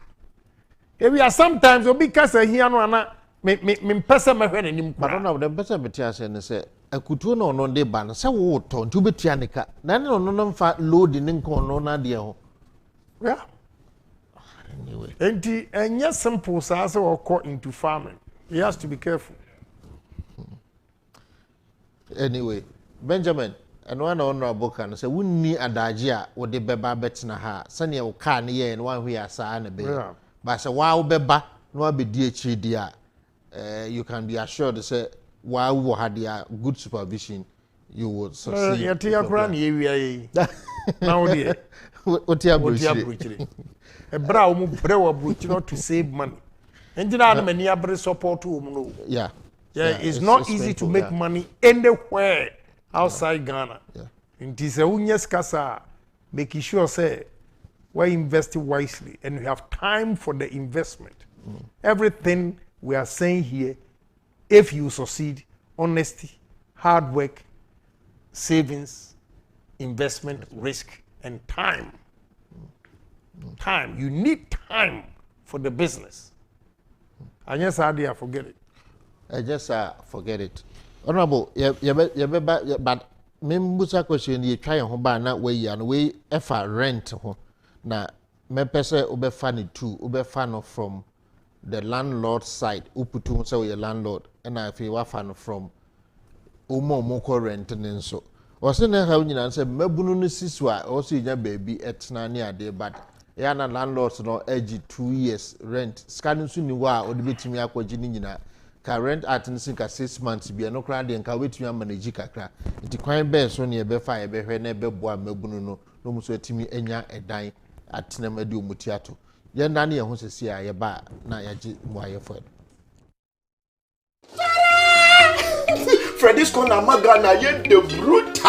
[SPEAKER 2] We are sometimes obi kasa here no ana me pesa me hwe nanim kwa.
[SPEAKER 1] But now the better metia say ne say ekutuo no no de ba no say wo to ntu betia ne ka na ne no no mfa load ne nko no na de ho.
[SPEAKER 2] Yeah. Anyway. And enye simple say we call into farming. He has to be careful.
[SPEAKER 1] Anyway, Benjamin, and one honorable can say, we need a dagia or the beba betina ha, Sunny or can ye and one we are sign a bit. But say, wow, beba, no be DH dear. You can be assured to say, while we had your good supervision, you would succeed.
[SPEAKER 2] Your tea area now, dear.
[SPEAKER 1] What you are
[SPEAKER 2] a brow brewer to save money. And you know, many other support to
[SPEAKER 1] yeah.
[SPEAKER 2] Yeah, it's not easy to make money anywhere outside Ghana.
[SPEAKER 1] Yeah.
[SPEAKER 2] It is a unyes kasa making sure say we're investing wisely and we have time for the investment. Everything we are saying here, if you succeed, honesty, hard work, savings, investment, risk, and time. Time. You need time for the business. And yes, I forget it.
[SPEAKER 1] I just forget it. Honorable, but membusa question ye try ho ba na we and we efa rent ho na me pese obefa ni too obefa no from the landlord side uputu say we landlord and I feel wafa no from omo ko rent nso o se na ha nyina say mabunu no sisu a o se nya baby etna ne ade but ya na landlords no age 2 years rent scan so ni wa o de betimi akwaji ni nyina ka rent at nsinka 6 months bia no kra de nka wetumi manage kakra nti kwan be so ne be fa ye be hwe na be boa mabunu no no muso etimi enya edan atenam ade omuti ato ye nda ne ye ho sesi a ye ba na ya gi mo aye fo
[SPEAKER 3] Freddy's Corner Magana ye the brutal.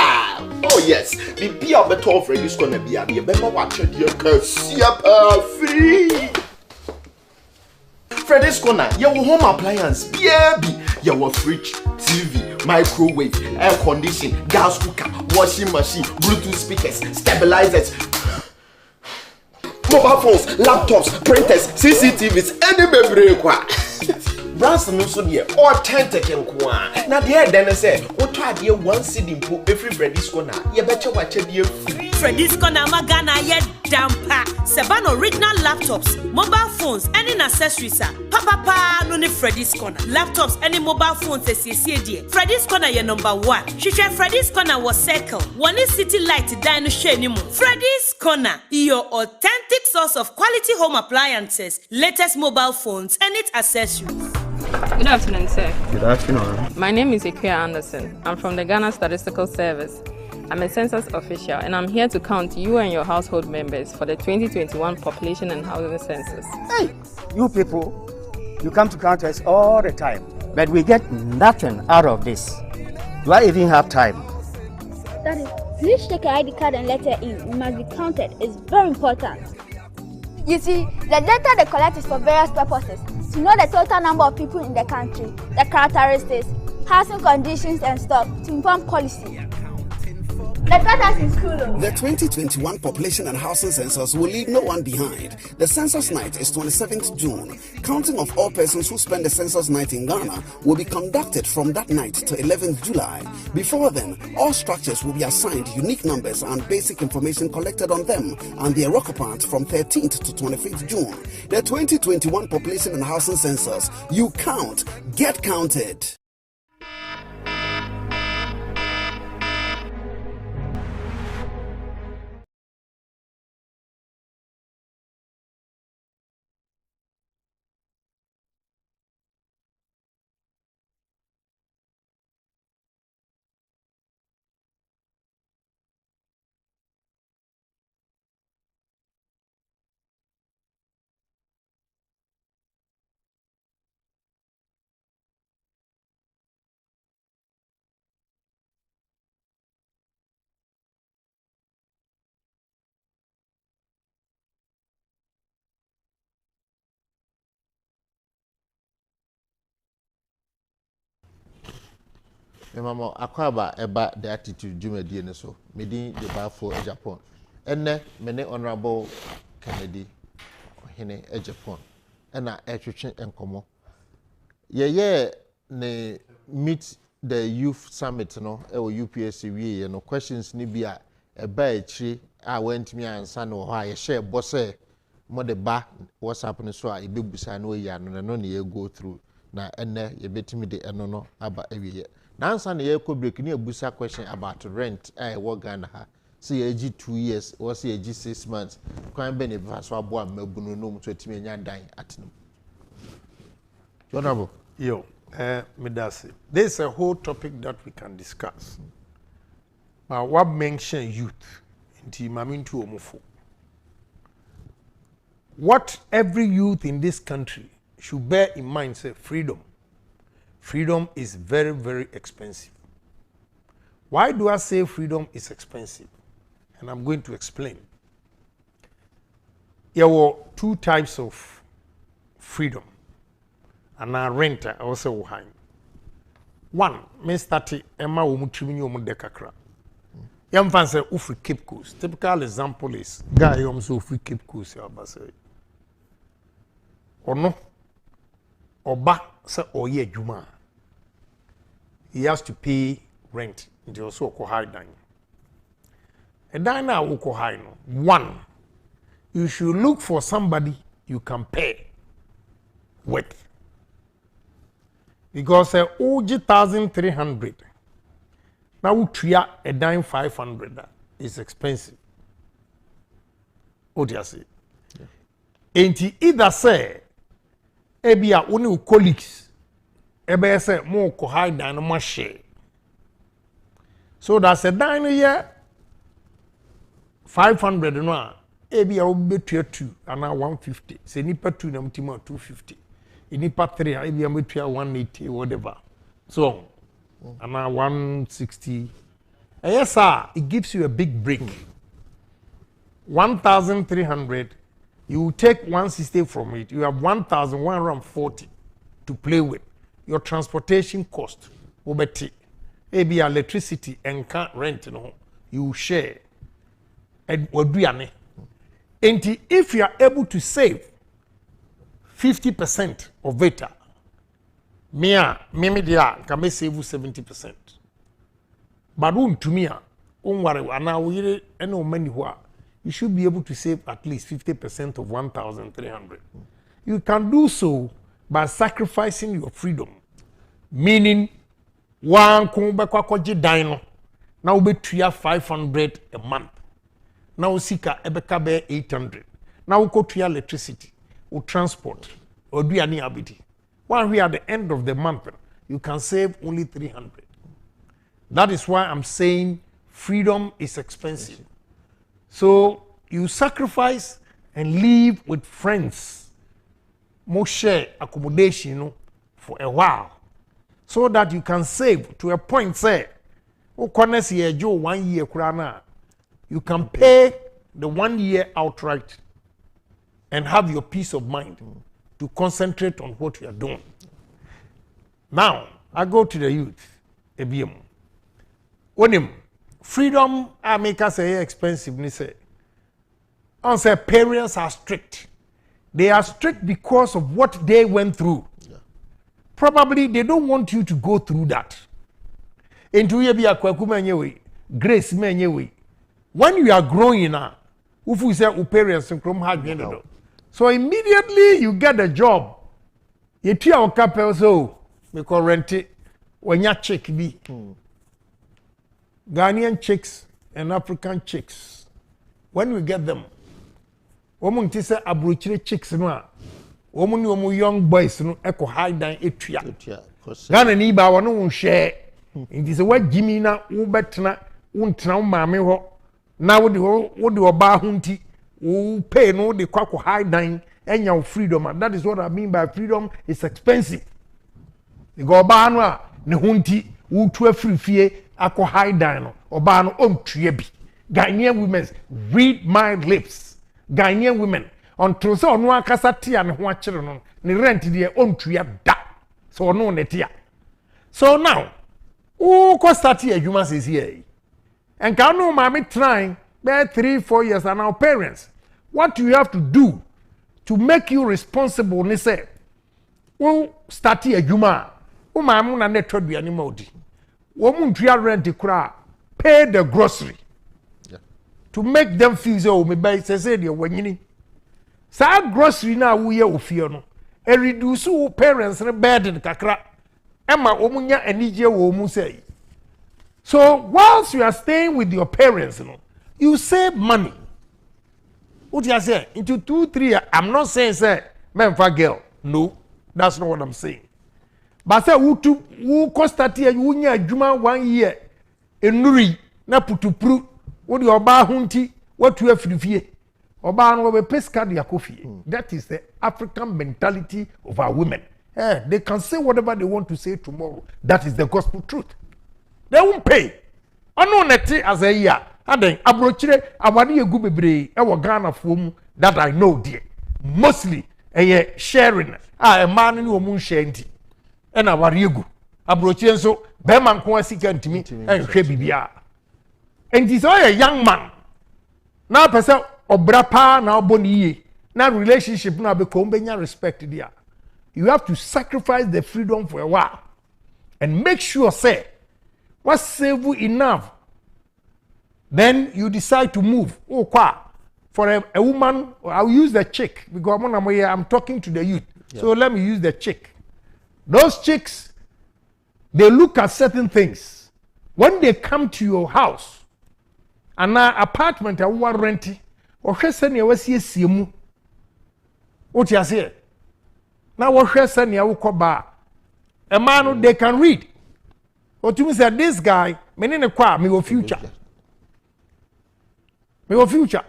[SPEAKER 3] Oh yes, the beer better Freddy's Corner beer be better watch the free. Freddy's Corner, your home appliance, baby, your fridge, TV, microwave, air condition, gas cooker, washing machine, Bluetooth speakers, stabilizers, mobile phones, laptops, printers, CCTVs, any baby. Brands no so there authentic nkoa na there then say what try there one cedi mpo every Freddy's Corner ye beche wache there free
[SPEAKER 4] Freddy's Corner magana ye dampa seven original laptops mobile phones any accessories papa no ne Freddy's Corner laptops any mobile phones see there Freddy's Corner ye number 1 hwehwe Freddy's Corner was circle one city light die no hwe ni mu Freddy's Corner your authentic source of quality home appliances latest mobile phones and its accessories.
[SPEAKER 5] Good afternoon, sir.
[SPEAKER 6] Good afternoon.
[SPEAKER 5] My name is Ikuya Anderson. I'm from the Ghana Statistical Service. I'm a census official and I'm here to count you and your household members for the 2021 population and housing census.
[SPEAKER 6] Hey, you people, you come to count us all the time, but we get nothing out of this. Do I even have time?
[SPEAKER 7] Daddy, please take your ID card and letter in. It must be counted. It's very important.
[SPEAKER 8] You see, the data they collect is for various purposes. To know the total number of people in the country, the characteristics, housing conditions and stuff, to inform policy. Let's get us in school.
[SPEAKER 9] The 2021 Population and Housing Census will leave no one behind. The census night is 27th June. Counting of all persons who spend the census night in Ghana will be conducted from that night to 11th July. Before then, all structures will be assigned unique numbers and basic information collected on them and their occupants from 13th to 25th June. The 2021 Population and Housing Census. You count, get counted.
[SPEAKER 1] Mama akwaba eba the attitude jumedi ne so medi the bar for Agyapong enne mene honorable Kennedy ohene Agyapong ena etwetwe enkomo ye ne meet the youth summit no e wo UPSC wie no questions ni bia eba echi a wantimi ansa no ho a ye share bosse mo de ba WhatsApp ne so a ebebusa no ya no ne ye go through na enne ye betimi de eno no aba ewie Nansa na ye ko break ni abusa question about rent wo Ghana ha see age 2 years or see age 6 months kwan be ne ba so abo amabunu no mu so timi nya dan atenum Honorable
[SPEAKER 2] Yo, Medasi. There's a whole topic that we can discuss. What mention youth? What every youth in this country should bear in mind is freedom. Freedom is very, very expensive. Why do I say freedom is expensive? And I'm going to explain. There were two types of freedom. And a renter also high. One, me start Emma Umutrimi Omudekakra. Young fans say Ufri Cape Coast. Typical example is guy so Ufri Cape Coast. Or no, or back say Oye Juma. He has to pay rent into also high dine. A diner will high no. One, you should look for somebody you can pay with. Because OG 1,300 now we tria a dime 500 is expensive. What do you say? Ain't either say ebia only colleagues ebe say more ko high than much share. So that's a dime here 500 no ebia obe 2 and 150. Say nipa 2 na mtima 250. Inipa 3 maybe I'm between 180 whatever. So and 160. Yes sir, it gives you a big break. 1,300, you will take 160 from it. You have 1,140 to play with. Your transportation cost will be maybe electricity and can't rent no. You share. And if you are able to save 50% of it, me dia can save 70%. But to me, you should be able to save at least 50% of 1,300. You can do so by sacrificing your freedom. Meaning, one kumbakwakoji dino, now be 500 a month. Now sika ebekabe 800. Now go to your electricity or transport or do any abiti. While we are at the end of the month, you can save only 300. That is why I'm saying freedom is expensive. So you sacrifice and live with friends, more share accommodation for a while, so that you can save to a point. Say, oh, 1 year krana, you can pay the 1 year outright and have your peace of mind to concentrate on what you are doing. Now I go to the youth. Onim freedom make us say expensive ni say. On say parents are strict. They are strict because of what they went through. Yeah. Probably they don't want you to go through that. Into ye be akwaku menyewe, grace menyewe. When you are growing now, ufu say u parents from hard. So immediately you get a job. You tia o kapel so we call rent it when ya chick be. Ghanaian chicks and African chicks. When we get them, woman ti say abrochire chicks no woman ni woman young boys no eko high down etua. Ghana ni ba wono wo hwe. Nti say wa gimi na wo betena wo ntena wo maame ho na wo de oba ho nti wo pay no de kwako high down enya freedom, and that is what I mean by freedom is expensive. You go oba no a ne ho nti wo tu afirifie akọ high down no oba no ontue bi. Ghanaian women, read my lips. Ghanaian women until so no akasa tia ne ho akere no ne rent de ontue da. So no ne tia. So now who ko start adwuma says here. And can no mommy trying be 3-4 years and our parents. What you have to do to make you responsible ni say who start adwuma who mamu na net aduane modi. Wo muntua rent kura pay the grocery. Yeah. To make them feel so me buy say dey wanyini. Sa grocery na wo ye ofie no. E reduce wo parents ne burden kakra. Emma omunya anije wo mu say. So whilst you are staying with your parents, you save money. What you say? Into 2-3 years, I'm not saying say men for girl. No, that's not what I'm saying. But say who constant here you nya adwuma 1 year enuri na putupru wo de oba hunti what you afirifie. Oba no be pesca de akofie. That is the African mentality of our women. They can say whatever they want to say tomorrow. That is the gospel truth. They won't pay. Ono neti as a year. Aden abrochire awani egu bebre e wo Ghana fom that I know dear. Mostly sharing. A man ni omun share nti. E na awari egu. Abrochire nso be man ko asika ntimi e hwe bibia. Enti so a young man. Na pese obra pa na oboni ye. Na relationship na be ko mbenya respect dia. You have to sacrifice the freedom for a while and make sure say what save you enough. Then you decide to move. Oh, kwa. For a woman, I'll use the chick because I'm talking to the youth. Yeah. So let me use the chick. Those chicks, they look at certain things. When they come to your house, and now apartment I want renting, or send you siemu. What you say? Now what send you bar? A man they can read. What you say? This guy, me your future. Me your future.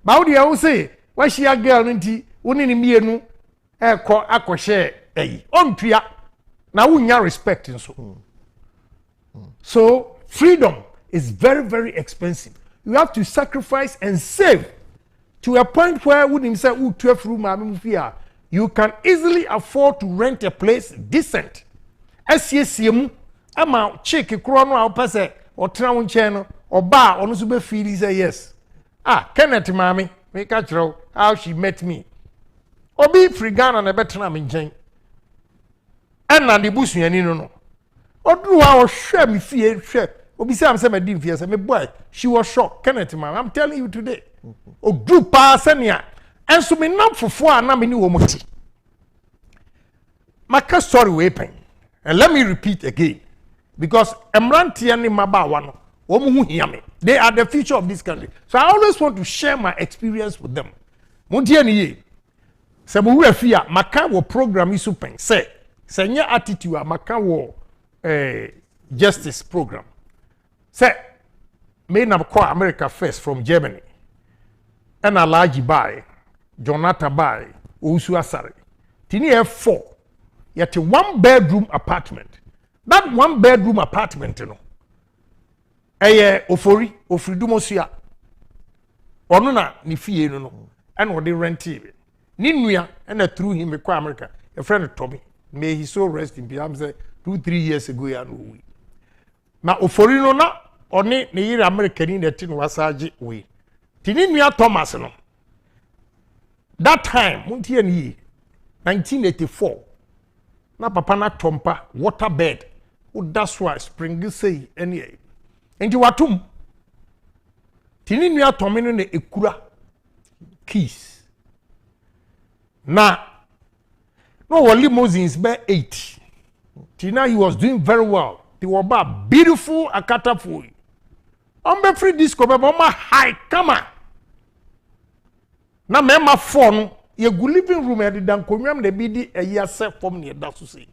[SPEAKER 2] But how do you say? Why she a girl nti? Woni ni mienu akọ ontua na wunya respect so. So freedom is very, very expensive. You have to sacrifice and save to a point where wouldn't say 12 room you can easily afford to rent a place decent. SCSM ama chick kro no a pese o tra won chen no oba ono so be feel say yes. Kenneth mami me ka chiro how she met me. Obi free Ghana na betena me nchen. Na de busuani no. Odru a o hwe me fie hwe. Obi say am say me dim fie say me boy she was shocked. Kenneth mami I'm telling you today. Odru pa senia. Enso me nam fofo a na me ni wo moti. Maka story we pen. And let me repeat again. Because emrantia ni mabawa no omu hia me. They are the future of this country. So I always want to share my experience with them. Muntie ni ye. Se mo wu afia maka wo program isu pen. Say nya attitude a maka wo justice program. Say me na ko America first from Germany. And Alaji buy Jonathan buy Ousu Asare. Tini F4 yet a 1-bedroom apartment. That 1-bedroom apartment, you know. Ofori dumosia. Onuna ni fie no. And what they rent it. Ni nua and through him to America. A friend Tommy. May he so rest in peace. I'm say 2-3 years ago ya no we. Na ofori no na one ne yire American na tin wasaje we tini nua Thomas no that time muntie ni 1984 na papa na tompa waterbed that's why spring say any enti watum tini nua tomino na ekura keys na no limousines be 8 tina he was doing very well they were beautiful akatafo be free disco be ma high kama na mema phone ye go living room e dan konwam na bi di eya se form ne da so sei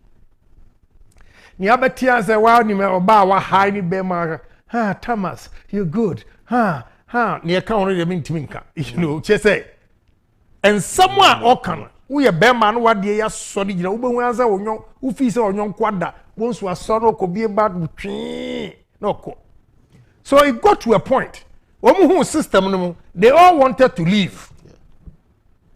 [SPEAKER 2] ni abetia say wa ni me oba wa high ni be ma ha Thomas you good ha ni ka on de mintiminka you know che say and someone okan wo ye be ma no wade ya so de gina wo be hu anza onyon wo fi se onyon kwada won so aso no ko bi bad twi no ko so it got to a point who system no they all wanted to leave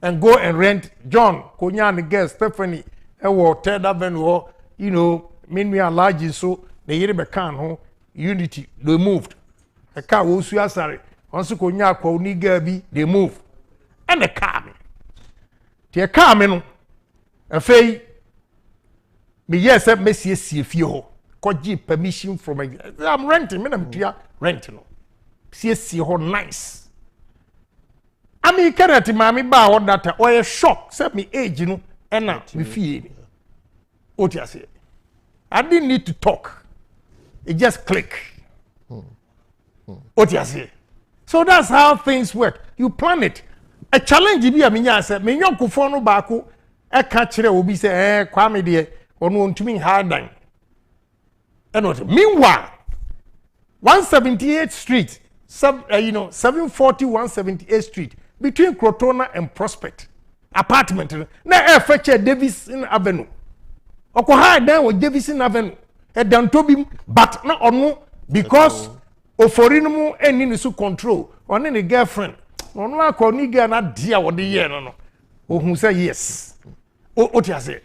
[SPEAKER 2] and go and rent John Konya and girl Stephanie ewo third avenue you know meanwhile large so they yere be kan ho unity they moved a car wo su asare onso Konya akwa oni girl bi they move and the car me the car me no afei me yes me sie fie ho koji permission from I'm renting me na mtua rent no sie ho nice ami karati mami ba wo data o ye shock say me age no ena me fie ni oti ase I didn't need to talk it just click oti ase so that's how things work you plan it a challenge bi amenya say me nyonkofo no baako e ka kire obi say kwa me de ono ntumi hardan eno meanwhile 178th Street 740 178th Street between Crotona and Prospect apartment na e feche Davison Avenue oko ha dan wo Davison Avenue e dan tobi but na ono because oforinmu eni ni su control one ni girlfriend ono akọ ni girl na dia wo de ye no ohun say yes o ti ase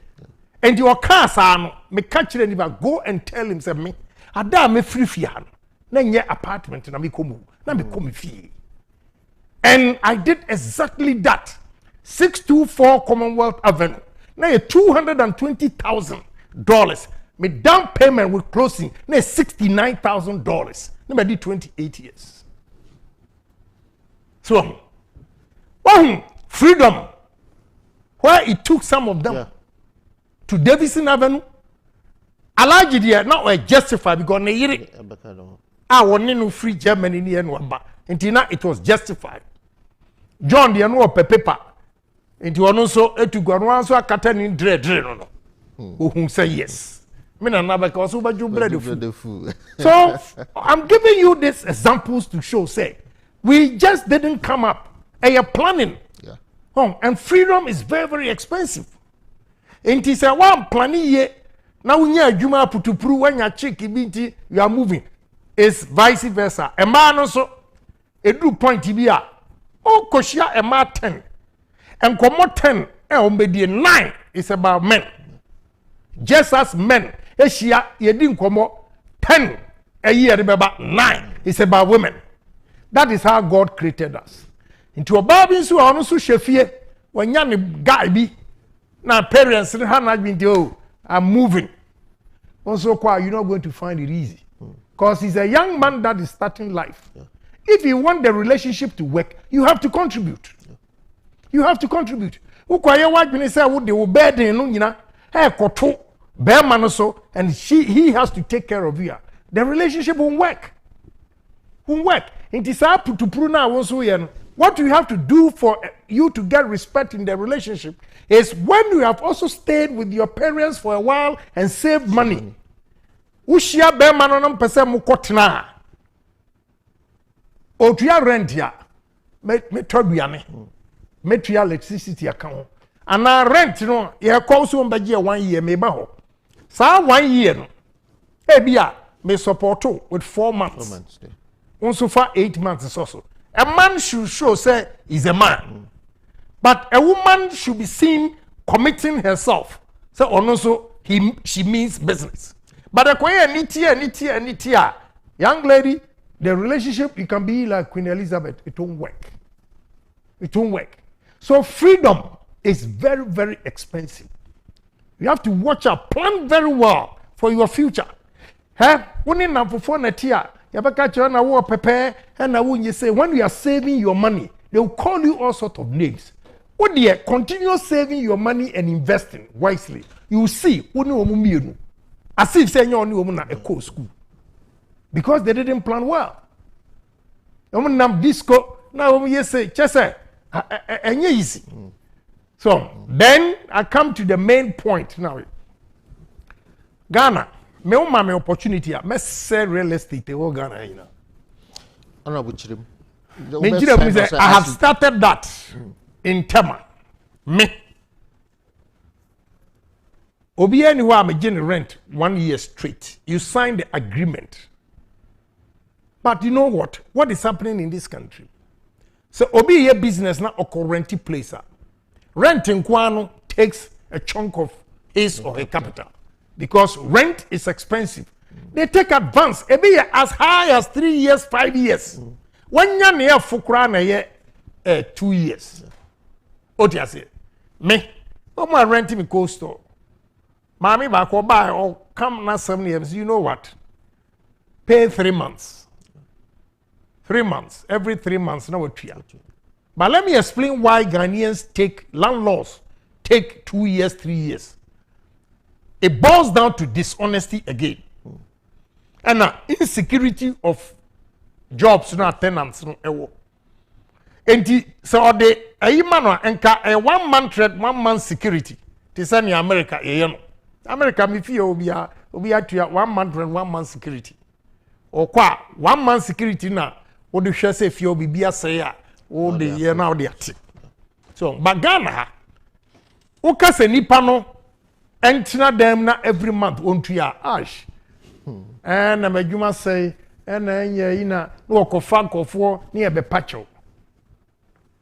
[SPEAKER 2] and your car sa no me catch ni ba go and tell him say me ada me free fie ha na nye apartment na me komu na me komi fie. And I did exactly that. 624 Commonwealth Avenue. Now $220,000. My down payment with closing. Now $69,000. Now I did 28 years. So, freedom. Where it took some of them to Davison Avenue. Allegedly, now I justify because I want no free Germany in the end. Until now it was justified. John the no paper into ono so etugo no anso akata ni dre no who say yes me na na because we baju bread food. So I'm giving you these examples to show say we just didn't come up and you're planning and freedom is very very expensive enti say one planning ye na unya adwuma putupuru wanya chick binti you are moving is vice versa e man no so edu point bi a o koshia e ma 10 and komo 10 e o mbedie 9 is about men just as men ehia yedi nkomo 10 a year beba 9 is about women. That is how God created us. Into a baby so ono so hwefie wanya ne guy bi na parents ne ha na been oh I'm moving also kwa you're not going to find it easy because he's a young man that is starting life. If you want the relationship to work, you have to contribute. You have to contribute. Ukwaye wadwene say wo de wo burden no nyina e koto be ma no so and he has to take care of you. The relationship won't work. Won't work. It is up to puru na won so ye no. What you have to do for you to get respect in the relationship is when you have also stayed with your parents for a while and saved money. Ushia be ma no no pese mo kotena. Otua rent ya me toduane me tua electricity account ana rent no ye call so mbaje 1 year me ba ho sa 1 year no e bia me support with 4 months also for 8 months so a man should show say he's a man but a woman should be seen committing herself so also she means business but akoye nitia young lady the relationship, you can be like Queen Elizabeth. It won't work. It won't work. So freedom is very, very expensive. You have to watch out, plan very well for your future. When you have for netia, you prepare and when you say when you are saving your money, they will call you all sorts of names. When you continue saving your money and investing wisely, you will see as if saying you only a co school because they didn't plan well. Disco now you say just and easy. So then I come to the main point now. Ghana, me opportunity. Me say real estate. Ghana, you know. I have started that in Tema. Me. Obi anywhere I'm getting rent 1 year straight. You sign the agreement. But you know what? What is happening in this country? So Obi a business na occurrent place. Renting kwano takes a chunk of his or her capital because rent is expensive. They take advance as high as 3 years, 5 years. When you're near Fukra na ye 2 years. What you say? Me, I'm renting me coastal. Mommy back or buy or come na 7 years. You know what? Pay 3 months. 3 months. Every 3 months. No what. But let me explain why Ghanaians landlords take 2 years, 3 years. It boils down to dishonesty again. And insecurity of jobs, not tenants. And so the a 1 month rent, 1 month security. To send America, America, me feel will be a 1 month rent, 1 month security. Or 1 month security now. What do you say if you'll be a sayer? Oh, the year now they are. So, but Ghana, okay, say nipano, entina them na every month on 2 year ash. And I'm a juma say, and then ina no kofan kofo near be pacho.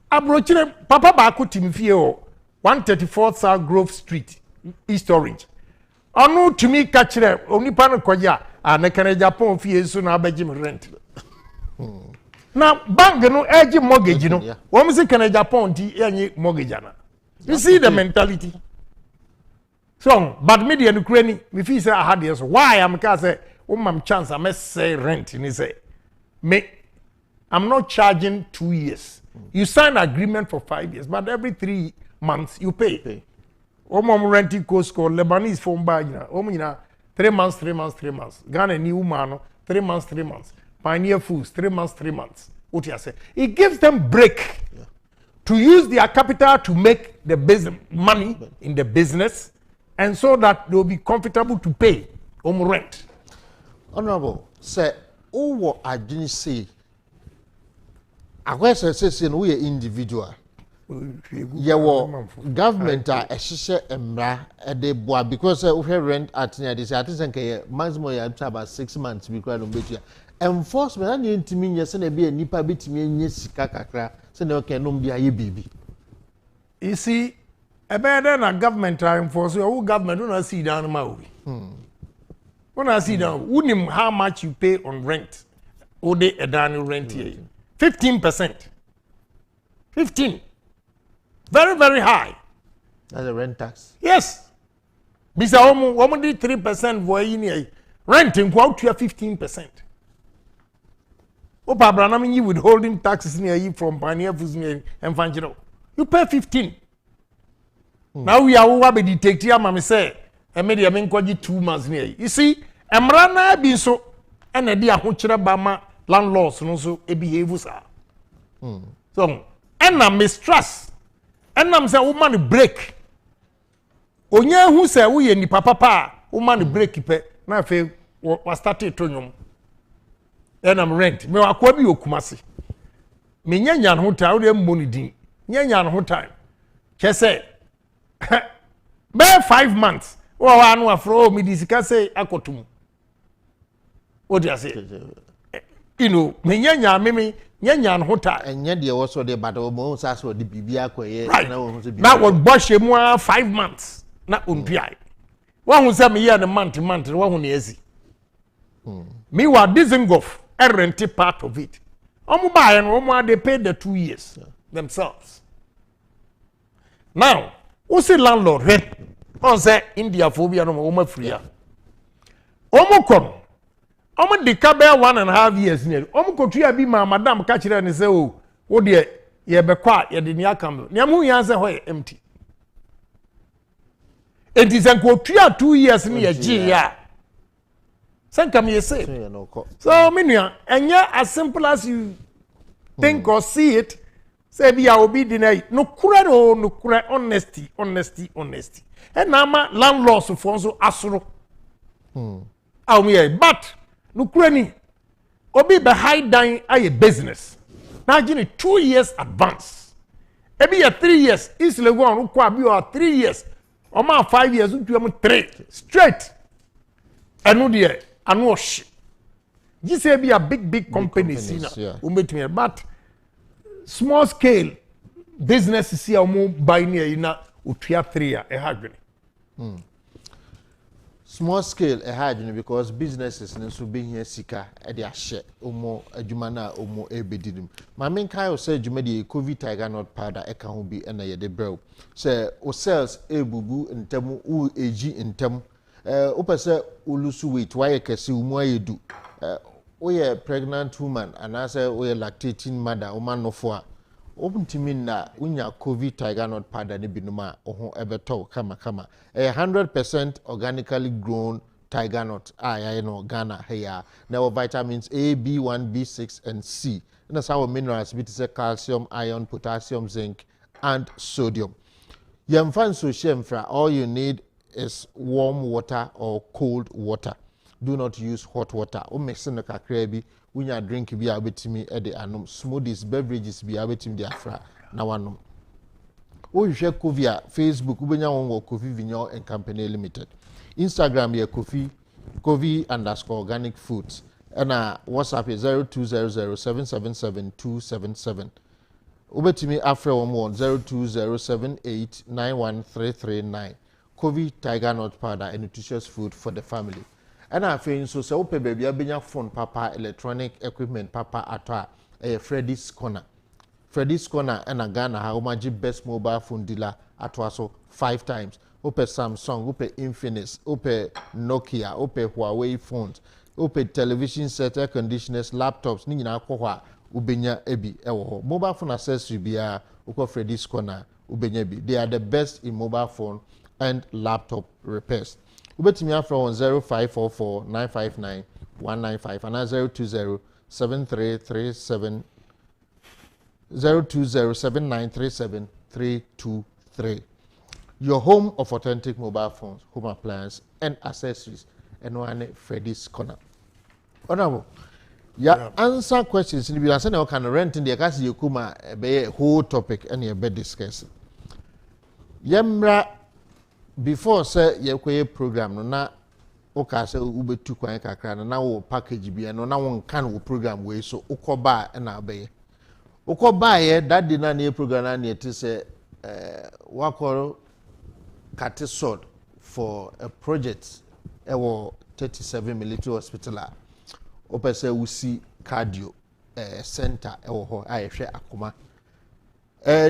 [SPEAKER 2] Abrochine Papa Baku Timfio, 134 South Grove Street, East Orange. Onu to me catch them, only pano koya, and I can Agyapong fee soon I'll rent. Now, bank no edge mortgage, you know. What was it can Agyapong any mortgage? You see the mentality. So, but media and Ukraine, if he say I had this, why I'm say, oh, my chance, I must say rent. And he say, I'm not charging 2 years. You sign agreement for 5 years, but every 3 months you pay. Mom renting cost called Lebanese phone bag, 3 months, 3 months, 3 months. Ghana new man, 3 months, 3 months. Pioneer Foods, 3 months, 3 months. What you say? It gives them break to use their capital to make the business money in the business, and so that they will be comfortable to pay rent.
[SPEAKER 1] Honorable, say, oh, what I didn't say. I was saying we are individual. Yeah, government are a emra because we rent at near this. I think maximum about 6 months because of better enforcement. I need to mean yes, and be a nipa bit me sika kakra. So they can be a baby.
[SPEAKER 2] You see, a better than a government are enforcing. Who government don't see down my way. When I see down, wouldn't how much you pay on rent? Or they a down rent here? 15%. 15. Very, very high.
[SPEAKER 1] That's a rent tax.
[SPEAKER 2] Yes. Bisa woman did 3% for in renting go out to 15%. Opa Branham you withholding taxes near you from Pioneer Foods and Fanchino. You pay 15. Now we are over the detective, mammy say, and maybe I mean 2 months near. You see, Emrana been so and a dear Hunchera Bama landlords and also a behavior. So, and I mistrust. And I'm saying, woman break. Onye who say we ni papa, woman break ipe. Na fe was started to nyom. And I'm rent. Me akwa bi okumase. Me nyanya no time, we money din. Nyanya no time. Che say, be 5 months. O wa no afro me disika say akotum. What do you say? You know, me nyanya me nyanya no time.
[SPEAKER 1] And yet there was the battle mo saso the bibia koye
[SPEAKER 2] na was bosh mu 5 months na ontua. One who say me here the month one who na ezi. Me wa disengof rented part of it. Buy and they paid the 2 years themselves. Now, what's the landlord rent? On say India phobia no free. Kon. The cabe 1.5 years near. Kotua bi ma madam catch her and say, oh, dear, ye be quiet, ye didn't come. Niamu answer why empty. It is a kotua 2 years near G. Sankam ye say. So, Minia, and yeah, as simple as you think or see it, say be I will be denied. No kura honesty. And now landlords of Fonso Asuro. But no krani obi be high down a business. Now you 2 years advance. Ebi 3 years is le go on kwa bi 3 years. O ma 5 years you am 3 straight. Anu de anu osh. You say be a big companies
[SPEAKER 1] yeah.
[SPEAKER 2] But small scale businesses here mo buy near na utua 3 a hadwene.
[SPEAKER 1] Small scale because businesses need be here sika e dey share omo adwuma na omo ebedidim. Ma men kai o say adwuma dey COVID tiger nut powder e ka ho bi na ye dey brew. Say o sales ebubu ntem u eji ntem o pese ulusu weight why kese umu ayedu. O ye pregnant woman and I say o ye lactating mother o man no for open timi na unya COVID tiger nut powder ni binuma oho ebeto kama 100% organically grown tiger nut Ghana here now vitamins A, B1, B6 and C and that's our minerals bit is calcium, iron, potassium, zinc and sodium. Yamfan so shemfra all you need is warm water or cold water. Do not use hot water. O mixing the kakrebi when you drink be abetimi e de anum smoothies beverages be abetimi de afra na wanum. O you share Kovia Facebook ubenya won Kofi Vinyo and Company Limited. Instagram ye Kofi_organic foods. And WhatsApp is 0200777277. Ubetimi afra one 0207891339. Kofi Tiger Nut Powder and nutritious food for the family. And I feel so say ope baby abenya phone papa electronic equipment papa atwa Freddy's Corner. Freddy's Corner and Ghana how much best mobile phone dealer atwa so 5 times. Ope Samsung, ope Infinix, ope Nokia, ope Huawei phones, ope television set, air conditioners, laptops, ni nyina akwa ubenya ebi ewo ho. Mobile phone accessory bia uko Freddy's Corner ubenya bi. They are the best in mobile phone and laptop repairs. Ubetimi afra on 0544 959 195 and 020 7337 0207937 323. Your home of authentic mobile phones, home appliances, and accessories, and one Freddy's Corner. Honorable, answer questions. If you are saying you can rent in the case you come a whole topic and you be discussing. Yemra before say ye program no na oka say ubetu kwan kakra na wo package bia no na won kan wo program we so ukoba na abaye ukoba ye that day na program na it say wakoro cut sword for a project ewo 37 military hospital opese usi cardio center ewo ho ayehwe akoma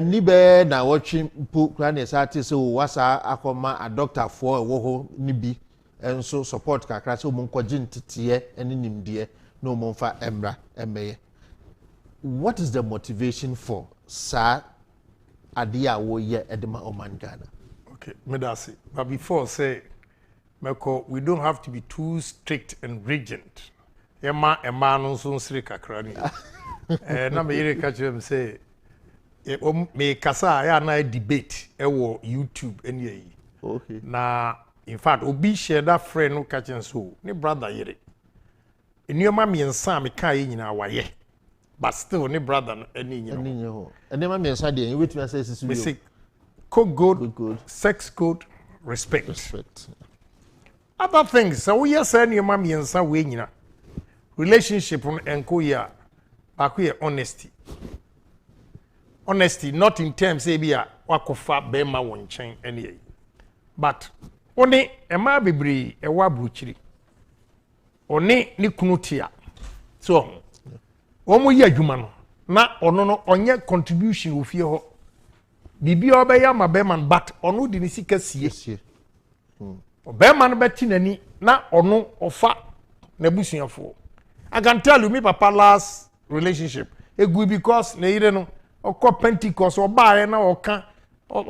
[SPEAKER 1] nibe na watching plan is artist so wasa akoma a doctor for ewo ho nibi enso support kakra so mo nkwaje ntitiye ene nimdie no mo mfa emra emeye. What is the motivation for sir adia wo ye edema oman Ghana?
[SPEAKER 2] Okay, medasi. But before say Meko, we don't have to be too strict and rigid. Ema no so nsiri kakra ni. Na me yire catch them say me kasa ya na debate ewo YouTube eni.
[SPEAKER 1] Okay.
[SPEAKER 2] Na in fact obi share that friend no catch so ne brother yire. Enioma me nsa me kan yi nyina waye. But still ne brother eni nyina.
[SPEAKER 1] Enioma me nsa de wait me say sisu.
[SPEAKER 2] Me say cook good, sex good, respect. Other things so we are saying enioma me nsa we nyina. Relationship enko ya back honesty. Honesty, not in terms say bia wakofa bema won chen ene but oni ema bebre e wa bruchiri oni ni kunutia so omo yi adwuma no na ono no onye contribution ofie ho bibi obeya ma be man but ono di ni sika sie be man beti nani na ono ofa na busuafo. I can tell you me papa last relationship egu because na ire no okọ Pentecost oba na oka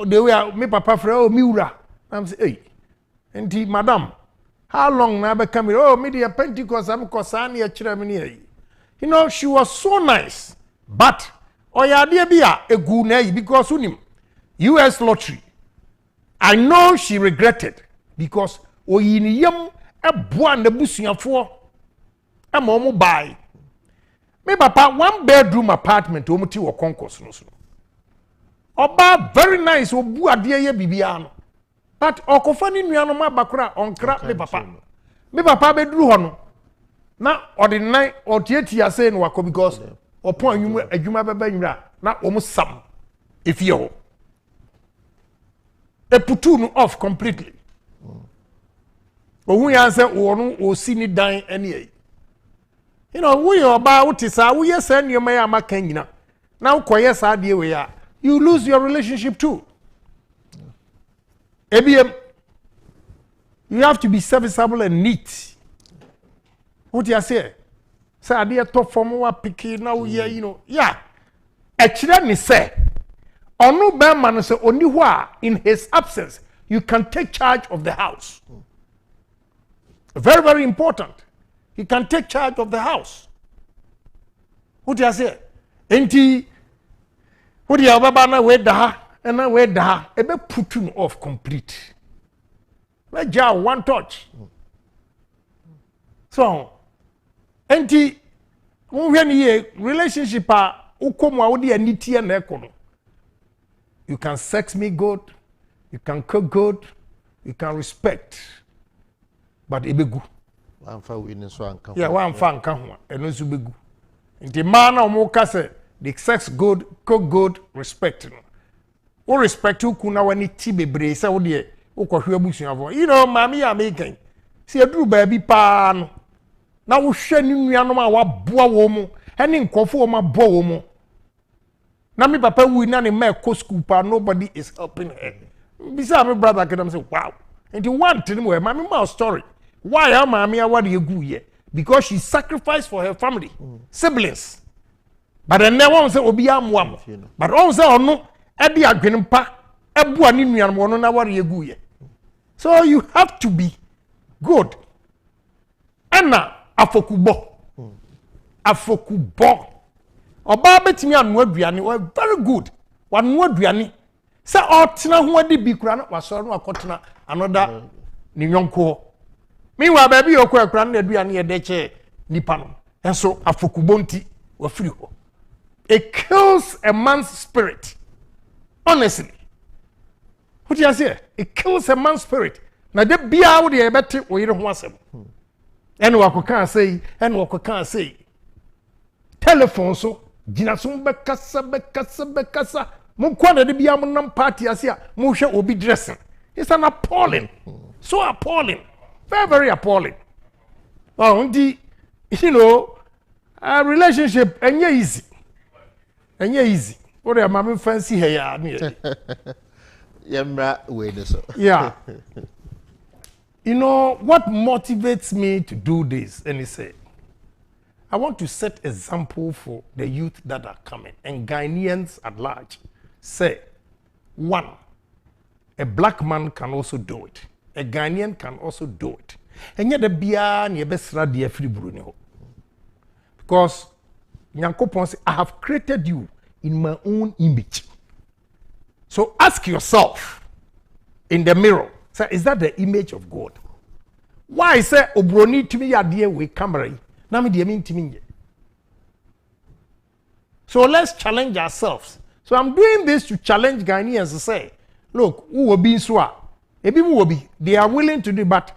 [SPEAKER 2] the way me papa frɛ o miura am say hey enti madam how long na be come oh me the Pentecost am ko sa na kire me ne. You know, she was so nice, but oyade bia egu na yi because unim US lottery. I know she regretted because oyiniyam eboa na busuafo am omo buy. Me papa 1 bedroom apartment omo ti wo concourse no so. Oba very nice obu ade ye bibia no. But okofa ni nuanom abakora onkra me papa. Me papa be duru ho no. Na ordinary otieti ase no wako because opon anwum adwuma beba nwura na omo sam efie ho. E putu no off completely. Ohun ya say wonu osi ni dan ene yi. You know, we oba utisa we yes enwoma ya maka nyina. Na ukoye sa de we ya, you lose your relationship too. ABM, you have to be serviceable and neat. What you say? Say I dey top form wa picky now here, you know. Yeah. Actually ni say onu be man say oni ho a in his absence you can take charge of the house. Very very important. He can take charge of the house. What you say? Enti what you baba na we da and na we da e be put him off complete. We ja one touch. So enti when ye relationship a ukomu a wodi anitie na ekono. You can sex me good, you can cook good, you can respect. But e be good.
[SPEAKER 1] One for witness one come.
[SPEAKER 2] Yeah, one fan come and also be good. In the man or more say the sex good, cook good, respect. O respect you kuna wani tibe bre say wo de wo kohwe abusuafo. You know, mami ya making. See a dru baby pa no. Na wo hwe ni nuanom a wa boa wo mu. Ene nkofo wo ma boa wo mu. Na me papa wi na ne ma ko school pa nobody is helping her. Bisa my brother can say wow. And the one thing where mami ma story. Why am mommy what you go here? Because she sacrificed for her family, siblings. But then never one say obi amwam. But also ono e dia gwenpa e bua ni nuan mo no na what you go here. So you have to be good. Anna afokubo. Afokubo. Oba betimi anu aduane we very good. Wanu aduane. Say otena ho adi bi kura na wasoro no akotena another ni nyonko. Meanwhile, baby, you kwa na aduane ye deche nipa no. Enso afokubonti wa free ho. It kills a man's spirit. Honestly. What you say? It kills a man's spirit. Na de bia wo de ye beti wo yire ho asem. Ene wa kokan say, ene wa kokan say. Telephone so gina so bekasa. Mo kwa na de bia mo nam party ase a mo hwe obi dressing. It's an appalling. So appalling. Very, very appalling. Oh, you know, a relationship and easy. And easy. What am I fancy here? Yeah. You know, what motivates me to do this? And he said, I want to set example for the youth that are coming and Ghanaians at large. Say, one, a black man can also do it. A Ghanaian can also do it. And yet the bia ni besra de free Bruno. Because Nyankopon say I have created you in my own image. So ask yourself in the mirror, say is that the image of God? Why say obroni to me ya de we camera? Na me de mean to me. So let's challenge ourselves. So I'm doing this to challenge Ghanaians to say, look, who will be so they are willing to do, but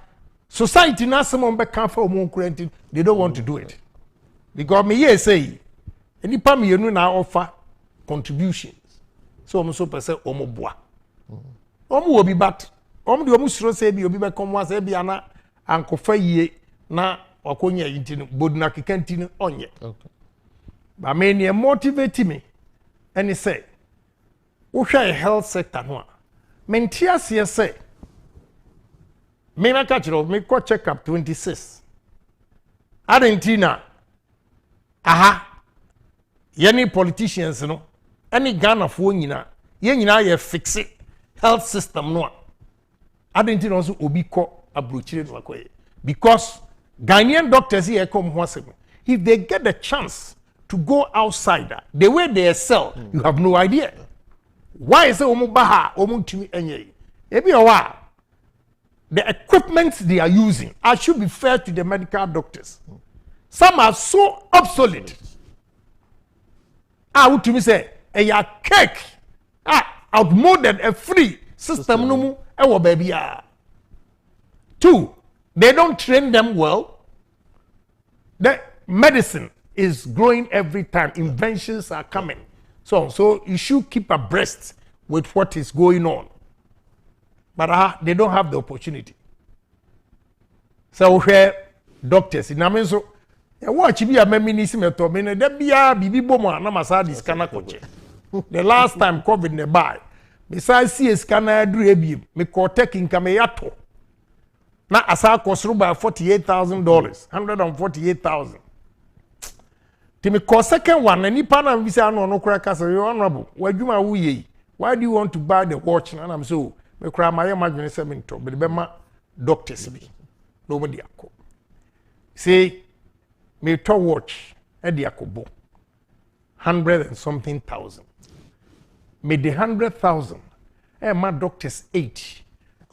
[SPEAKER 2] society now someone back come for more quarantine, they don't want to do it. Because me here say, any time you now offer contributions. So I'm so per se omo boa. Omo will be but omo the omo sure say be obi be come once e be ana ankofa yie na wakonya yintinu boduna kekantinu onye. Okay. But many motivate me. And he say, "Who shall health sector no? Mentias here say, me na catch it me go check up 26. Argentina, aha, any politicians no, any Ghana for nyina, ye nyina ye fix it health system no. Argentina also obi ko abrochire no akoye because Ghanaian doctors here come once again. If they get the chance to go outside, the way they excel, you have no idea. Why is it omubaha omuntimi enye? Ebi owa the equipment they are using, I should be fair to the medical doctors. Some are so obsolete. I would to me say, a cake, outmoded a free system no mu ewo baby. 2, they don't train them well. The medicine is growing every time. Inventions are coming. So you should keep abreast with what is going on. But they don't have the opportunity. So where doctors in Amenso, watch me a meminism to me, there be a bibi boma na masadi scanner coach. The last time COVID ne buy, besides see scanner do ebi, me cortec in Kameyato. Na asa kosru by $48,000, $148,000. Timi ko second one, and nipa na visa no kura kasa, your honorable, wajuma wuye. Why do you want to buy the watch? And I'm so. Me cry my imagine seven to but the doctors be nobody ako say me to watch e dia ko bo 100 and something thousand me the 100,000 my doctors 8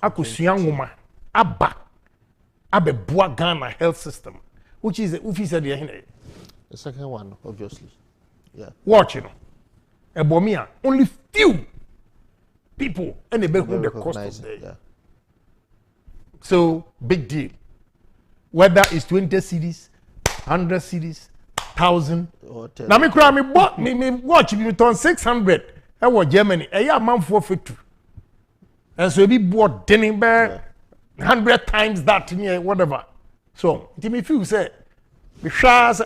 [SPEAKER 2] akosua nwoma aba abeboa Ghana health system which is the
[SPEAKER 1] second one obviously yeah
[SPEAKER 2] watch you know ebomia only few people and they the cost of the yeah. So big deal. Whether it's 20 cities, 100 cities, 1,000. Now me cry me bought me watch me turn 600. I was Germany. A year man forfeit. And so we bought dinning back 100 times that whatever. So me feel say me shas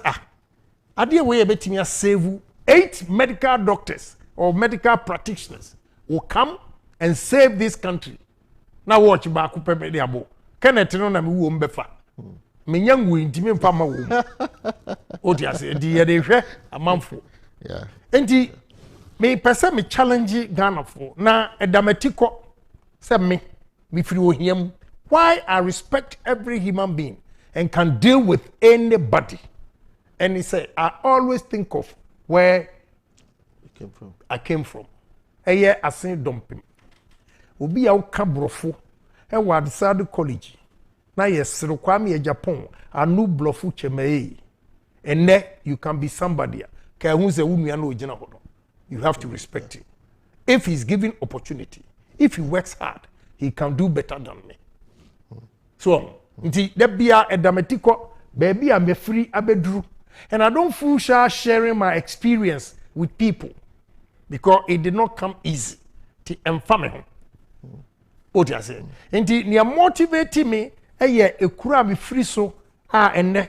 [SPEAKER 2] I dear way bet me save 8 medical doctors or medical practitioners will come and save this country. Now watch back up me diabo. Kenneth no na me wo mbefa. Me nyangu intimi mfa ma wo. Odi ase di ye de hwe amanfo.
[SPEAKER 1] Yeah.
[SPEAKER 2] Enti me pese me challenge Ghana for na edamatiko se me free ohiam. Why I respect every human being and can deal with anybody. And he said I always think of where I came from. Eye asin dompim obi ya uka brofo e wa Adisadu college na yesiro kwame Agyapong anu blofu chemei ene you can be somebody ka hu se wunua na ogina hodo you have to respect him if he's given opportunity if he works hard he can do better than me so nti da bia edamatiko baby am free abedru and I don't feel shy sharing my experience with people because it did not come easy to infame. What you say? Indeed, near motivate me a year a kura me free so ene.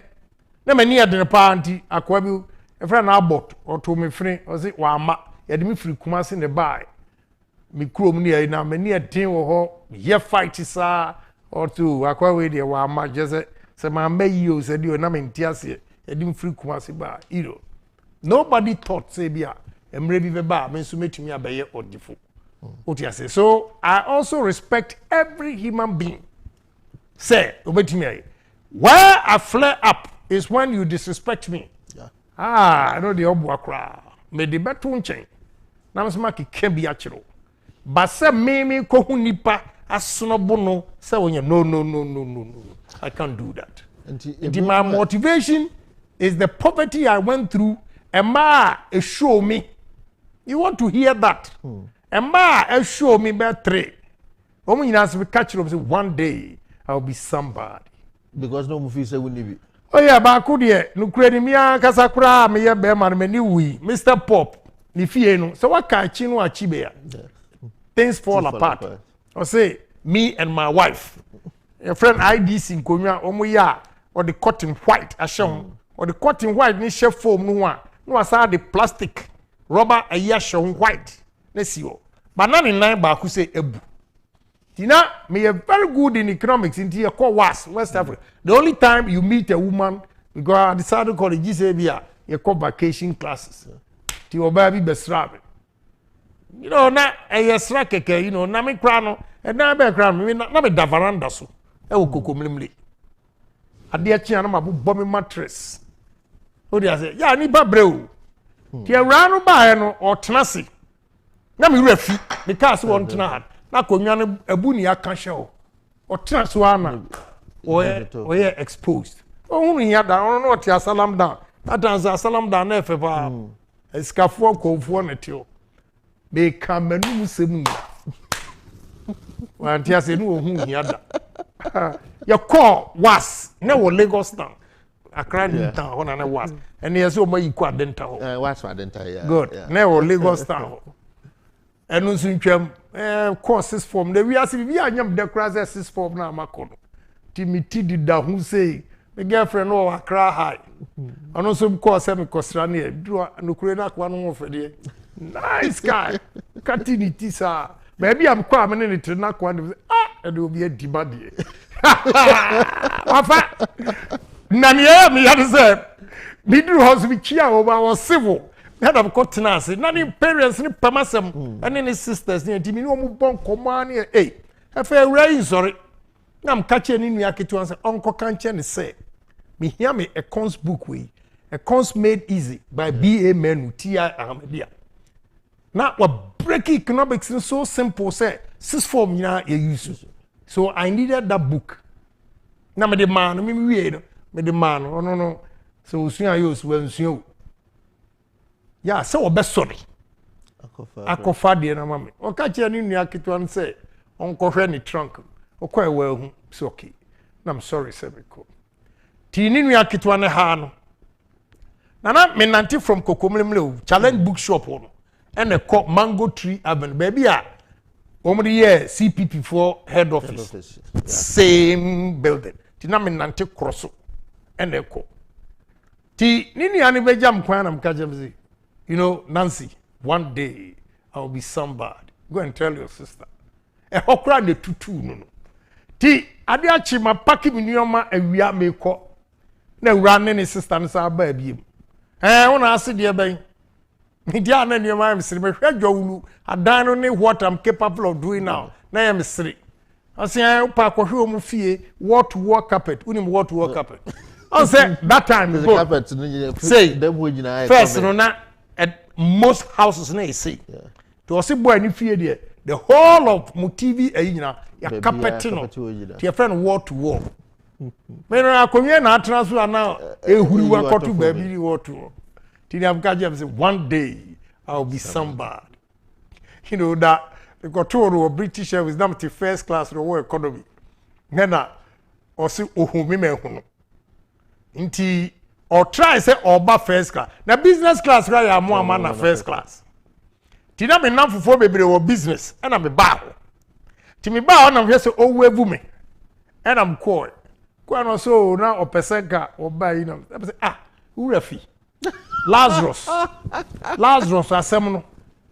[SPEAKER 2] Na me near the party akwabi a friend abort or to me friend or say wama yet me free kumas in the buy. Me krum near na me near team or ye fight sa or two akwabi de wama just say my may you said you na me ntiase yet free kumas ba iro. Nobody thought say bia emre bi beba me so metumi abaye odifo. What you say? So I also respect every human being. Say, where I flare up is when you disrespect me.
[SPEAKER 1] Yeah.
[SPEAKER 2] I know the obwa me the better chain. Now smaki can be actual. But say me ko nipa asnobono say when you no. I can't do that. And my motivation is the poverty I went through. And it show me. You want to hear that? And it show me about 3. When you catch you, one day I'll be somebody.
[SPEAKER 1] Because no movie say we need.
[SPEAKER 2] Oh yeah, but could ye no credit me kasakura me ye be man me ni we Mr. Pop ni fie no. So what can chi no achibe ya? Things fall apart. I say me and my wife. A friend IDC nkonwa omo ya or the cotton white ashon or the cotton white ni chef foam no one. no asa the plastic rubber a yellow white na si o banana nine ba ku say ebu tina me are very good in economics in here call West Africa the only time you meet a woman because I decided to call it GCBia you call vacation classes ti oba bi besra you know na ayesra keke you know na me kra no e na be kra me na me da veranda so e wo kokomlimli ade a chia na mabobbo me mattress o dia say ya ni babreu ti awra no ba no o tenase na me rafi me ka se won tena na konwa no abu ni aka hye o tena so ana o ye exposed o hunu ya da no ti asalam da adanza asalam da na efefa eskafo kofo na ti o be kamanu musem wan ti ase no hunu ya da ya call was na wo Lagos town Accra town ona na was and yes o ma yiku adenta ho
[SPEAKER 1] was adenta yeah
[SPEAKER 2] good na wo Lagos town enu ntwam courses form the we as bi anyam de classes form na makono timiti di da hu say my girlfriend no Accra high ono so course me kosra na e duro no kure na kwa no fede nice guy katiniti sa baby am kwa me ne tre na kwa e do bi adiba de wafa na me ya say me duro hospital chia over was civil head of continence na ni parents ni pamasem and ni sisters ni ntimi ni omu bon koma ni e fa rai sorry na m kache ni nua ketu anse onko kanche ni say me hear me a cons book we a cons made easy by BA Menu TI Ahmedia na wa break economics so simple say six form nya ye use so I needed that book na me the man me wie no me the man no so usua yo so ansua ya se obesori akofa de na mama o ka che ni nua ketu say onko hwe ni trunk okwa ewa hu so okay na I'm sorry say me ko ti ni nua ketu na ha no na me nanti from kokomlemle challenge bookshop no and a Mango Tree Avenue baby a omri ye CPP for head office yeah. Same building ti na me nanti cross and a ko ti ni nua ni bejam kwan na mka jemzi you know Nancy one day I'll be somebody go and tell your sister e hokra de tutu no ti ade achi ma paki mi nuoma awia me ko na wura ne sister no sa ba biem wona ase de ben mi dia na nuoma am sire me hwadwulu adan no ne what I'm capable of doing now na am sire asia pa ko hwe omu fie what work carpet unim what work carpet I say that time
[SPEAKER 1] the carpet
[SPEAKER 2] say
[SPEAKER 1] them we nyina
[SPEAKER 2] first no na at most houses na see to was boy ni fie there the whole of mu TV nyina ya carpet no to your friend wall to wall me no akonwe na transfer na ehuru wa kotu baby ni wall to ti am ka say one day I'll be somebody you know that the control of British Airways na the first class no economy na o si ohun mi me hunu nti or try say oba first class na business class ra ya mo ama na first class ti na me nam fofo bebre wo business na me ba ho ti me ba ho na hwe say owu evu me na m call kwa no so na opesenka oba yi na say urafi Lazarus asem no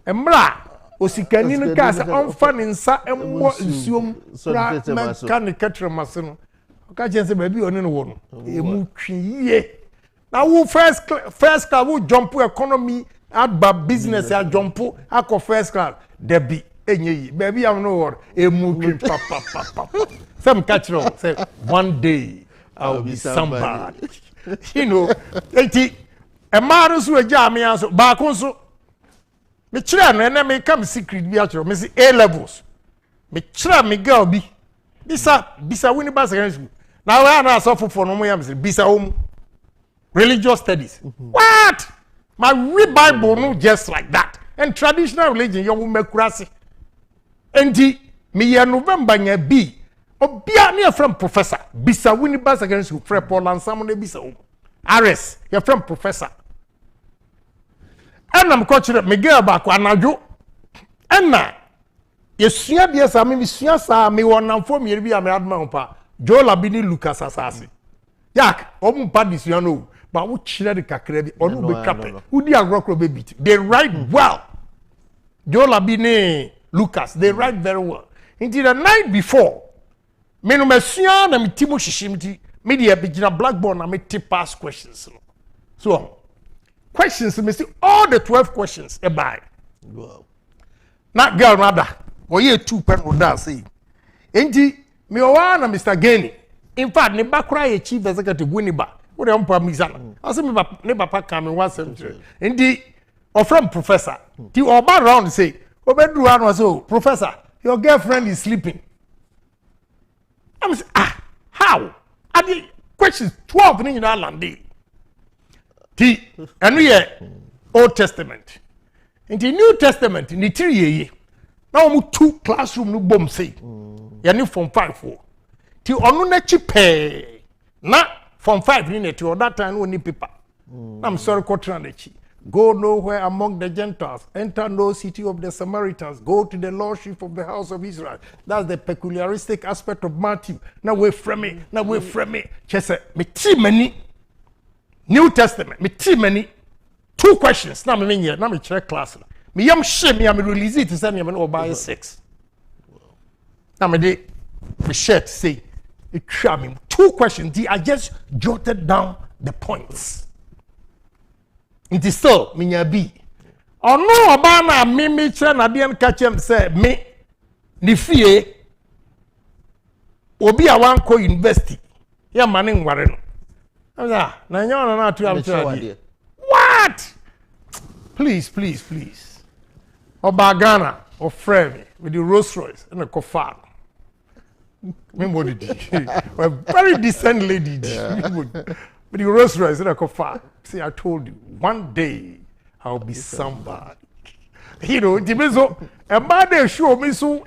[SPEAKER 2] emra osikani no ka say onfa ne nsa emmo nsuom na ka ne katre mase no ka chen say baby oni no wo no emu twiye na wo first class wo jump economy adba business ya jump akọ first class debi enyeyi baby am no wor emu twi papa some catch say one day I'll be somebody you know enti e maru so eja me anso ba ko so me kire no na me kam secret bi a kire me say A levels me kire me girl bi bisa wini ba secondary school na we na so fofo no mo yam say bisa wo religious studies what my read Bible no just like that and traditional religion you will make crazy enti me ye November nya bi obia na from professor bisa wini ba secondary school free Paul ansam na bisa wo Ares you from professor enam coach me girl ba ko anadwo enna yesua bia sa me sua sa me wonamfo me bi a me adma pa Jola bini Lucas asase yak ompa disua no but wo chire de kakra bi onu be trape wo di agrokro be beat they write well Joe Labine Lucas they write very well until the night before me no mesua na me timo hihimti me de be blackboard na me pass questions so questions me see all the 12 questions e buy wow na girl nada wo ye 2 pen wo da say enti me o wa na Mr. Gani in fact ne bakura ye chief executive winiba wo de mpa mizana ase me ne papa come one century enti or from professor ti oba round say obedru anu so professor your girlfriend is sleeping I'm say how are the questions 12 ni na lande ti enu ye Old Testament into New Testament ni 3 ye na o mu 2 classroom no bom say ya ni form 5 for ti onu na chipe na form 5 ni net or that time no ni paper I'm sorry quote na chi go nowhere among the Gentiles enter no city of the Samaritans go to the lordship of the house of Israel that's the peculiaristic aspect of Matthew na we frame me chese me ti mani New Testament me ti mani 2 questions na me here na me check class me yam shame me am release it say me no buy 6 na me dey me shirt say it try me 2 questions I just jotted down the points it is still me nya bi ono oba na me chere na de catch him say me ni fie obi a wan ko university ya mane nware no na nya ona na atu am tell what please oba Ghana or friend with the Rolls Royce and a coffin me mo did a very decent lady with the Rolls Royce and a coffin see I told you one day I'll be somebody you know the so a bad day show me so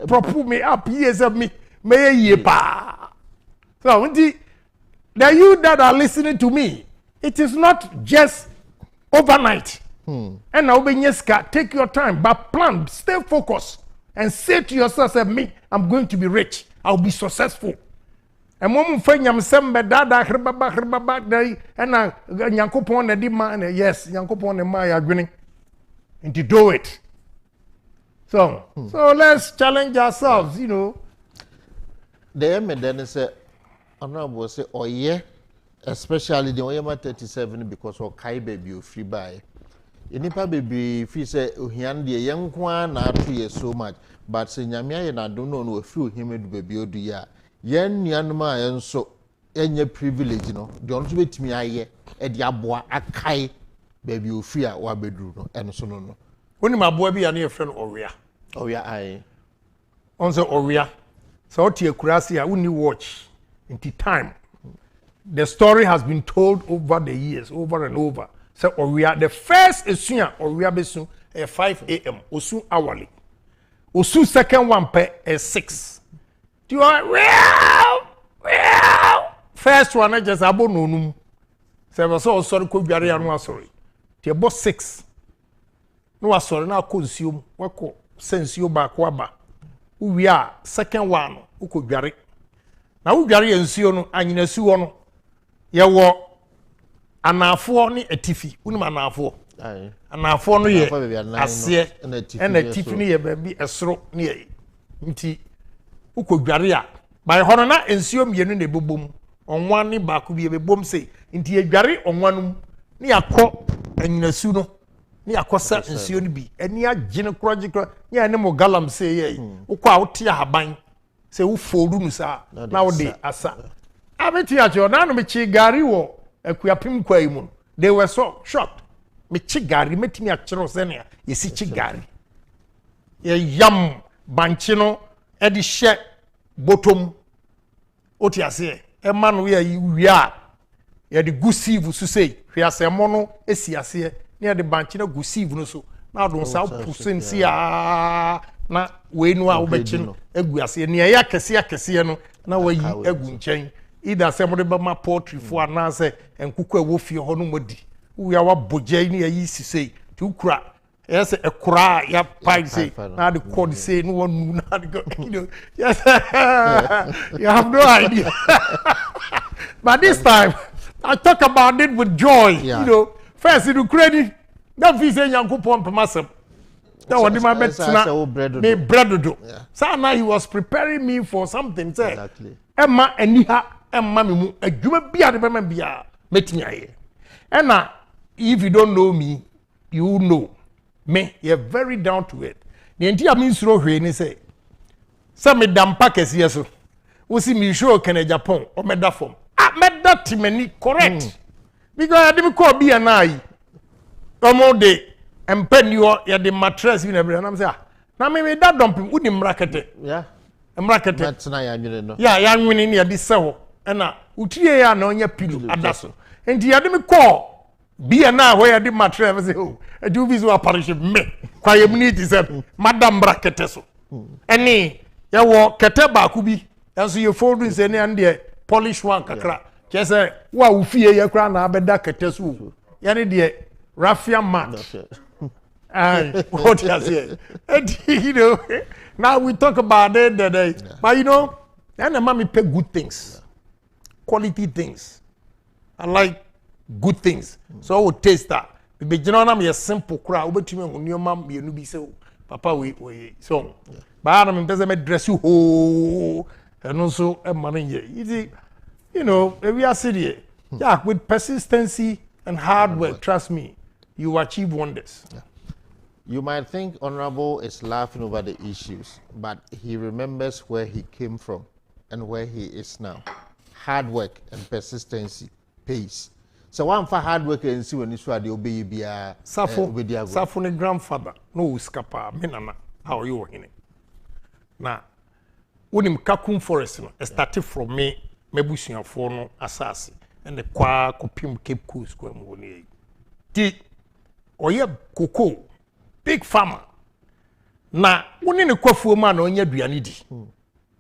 [SPEAKER 2] prop me up years of me may ye pa so the you that are listening to me it is not just overnight and now take your time but plan stay focused and say to yourself say me I'm going to be rich I'll be successful and mom fanyam sembe dada herbaba dai and nyankopon na di man yes nyankopon na ma ya dwene and to do it so let's challenge ourselves you know
[SPEAKER 1] the me then say honorable say oye especially the oyema 37 because of kai baby o free buy enipa baby free say ohian de yenkwa na atu ye so much but say nyame aye na do no no free ohian du baby odu ya yen nuanuma yenso enye privilege no de onto betimi aye e de aboa akai baby o free a wa bedru no eno so no
[SPEAKER 2] woni maboa bi ya na ye friend owia
[SPEAKER 1] aye
[SPEAKER 2] on say owia so oti akurasi a woni watch into time the story has been told over the years over and over so owia the first esuya owia besu 5 a.m. osu hourly osu second one per 6 you are first one just abononum say so sorry ko dware anu asori tie bo 6 no asori na akonsuom wako sensio ba ko aba uwia second one uko dware na wo dware ensuo no anyina suwo no ye wo anafo ni atifi unim anafo anafo no ye ase en atifi ni ye ba bi esoro ni ye nti uko dware a by hono na ensuo mienu na ebobom onwan ni ba ko bi ebobom sei nti ye dware onwanum ni akọ anyina su no ni akosa ensuo ni bi eni agine krojikro ni ane mo galam sei ye ukọ a wote ahaban se wo foru nu sa na wo de asa abeti acho na no me chi gari wo akuapim kwa imu they were so shocked me chi gari metimi akero se ne yesi chi gari ye yam banchi no e di hye bottom oti ase e ma no ye wia ye de gusive su sei hwe asemo no esi ase ne ye de banchi na gusive no so na do sa pusensi a na we nu a wo bechi no egu ase ne ye akese no na wayi egu nchen ida se mo de ba ma poultry fo ana se enkuku a wo fie ho no modi wo ya wa bogye ni ayi sisei ti ukura yes ekura ya pai say na the code say no one na the you know yes you have no idea but this time I talk about it with joy.
[SPEAKER 1] Yeah.
[SPEAKER 2] You know, first you do credit. Don't feel say yanku pon per myself. That was my best me bread do. So now he was preparing me for something. Say,
[SPEAKER 1] exactly.
[SPEAKER 2] Emma eniha emma me mu adwuma bia de be ma bia metimi aye. And now if you don't know me, you know me. You're very down to it. The entire means hwe ni say. Some dampa kesi so. We see me show can Agyapong or meda form. Ah, meda timeni correct. Because I didn't call be an eye. Come day and pen you ya the mattress in every and I'm saying, now maybe that dumping would him racket.
[SPEAKER 1] Yeah.
[SPEAKER 2] Racket.
[SPEAKER 1] That's not no.
[SPEAKER 2] Yeah, young winning near this so. And now Utia no your pillow at that so. And the other call be an hour where the mattress say, oh, a do visual parish me. Quiet minute is Madame Bracketeso. Any ya wo keteba kubi. And so you fold in any and the polish one kakra. Just say, wow, fear your crown, I bet that ketesu. Yani de raffia match. And what you say? You know, now we talk about it today. But you know, and the mommy pay good things, quality things. I like good things. So I would taste that. But you know, I'm a simple crowd. But you know, when your mom, you know, be so, Papa, we so. But I don't mean, dress you whole. And also a money. You know, we are sitting yeah, with persistency and hard work, trust me, you achieve wonders.
[SPEAKER 1] Yeah. You might think Honorable is laughing over the issues, but he remembers where he came from and where he is now. Hard work and persistency pays. So one for hard work and see when you try the obey be a
[SPEAKER 2] Safo grandfather no scapa menana how you in it. Now Unim Kakum Forest started from me, Mebusian Forno, Assassin, and the Qua Copium Cape Coast, Guamoni. T. Oye Cocoa, big farmer. Na, unin a coffee man on your Bianidi.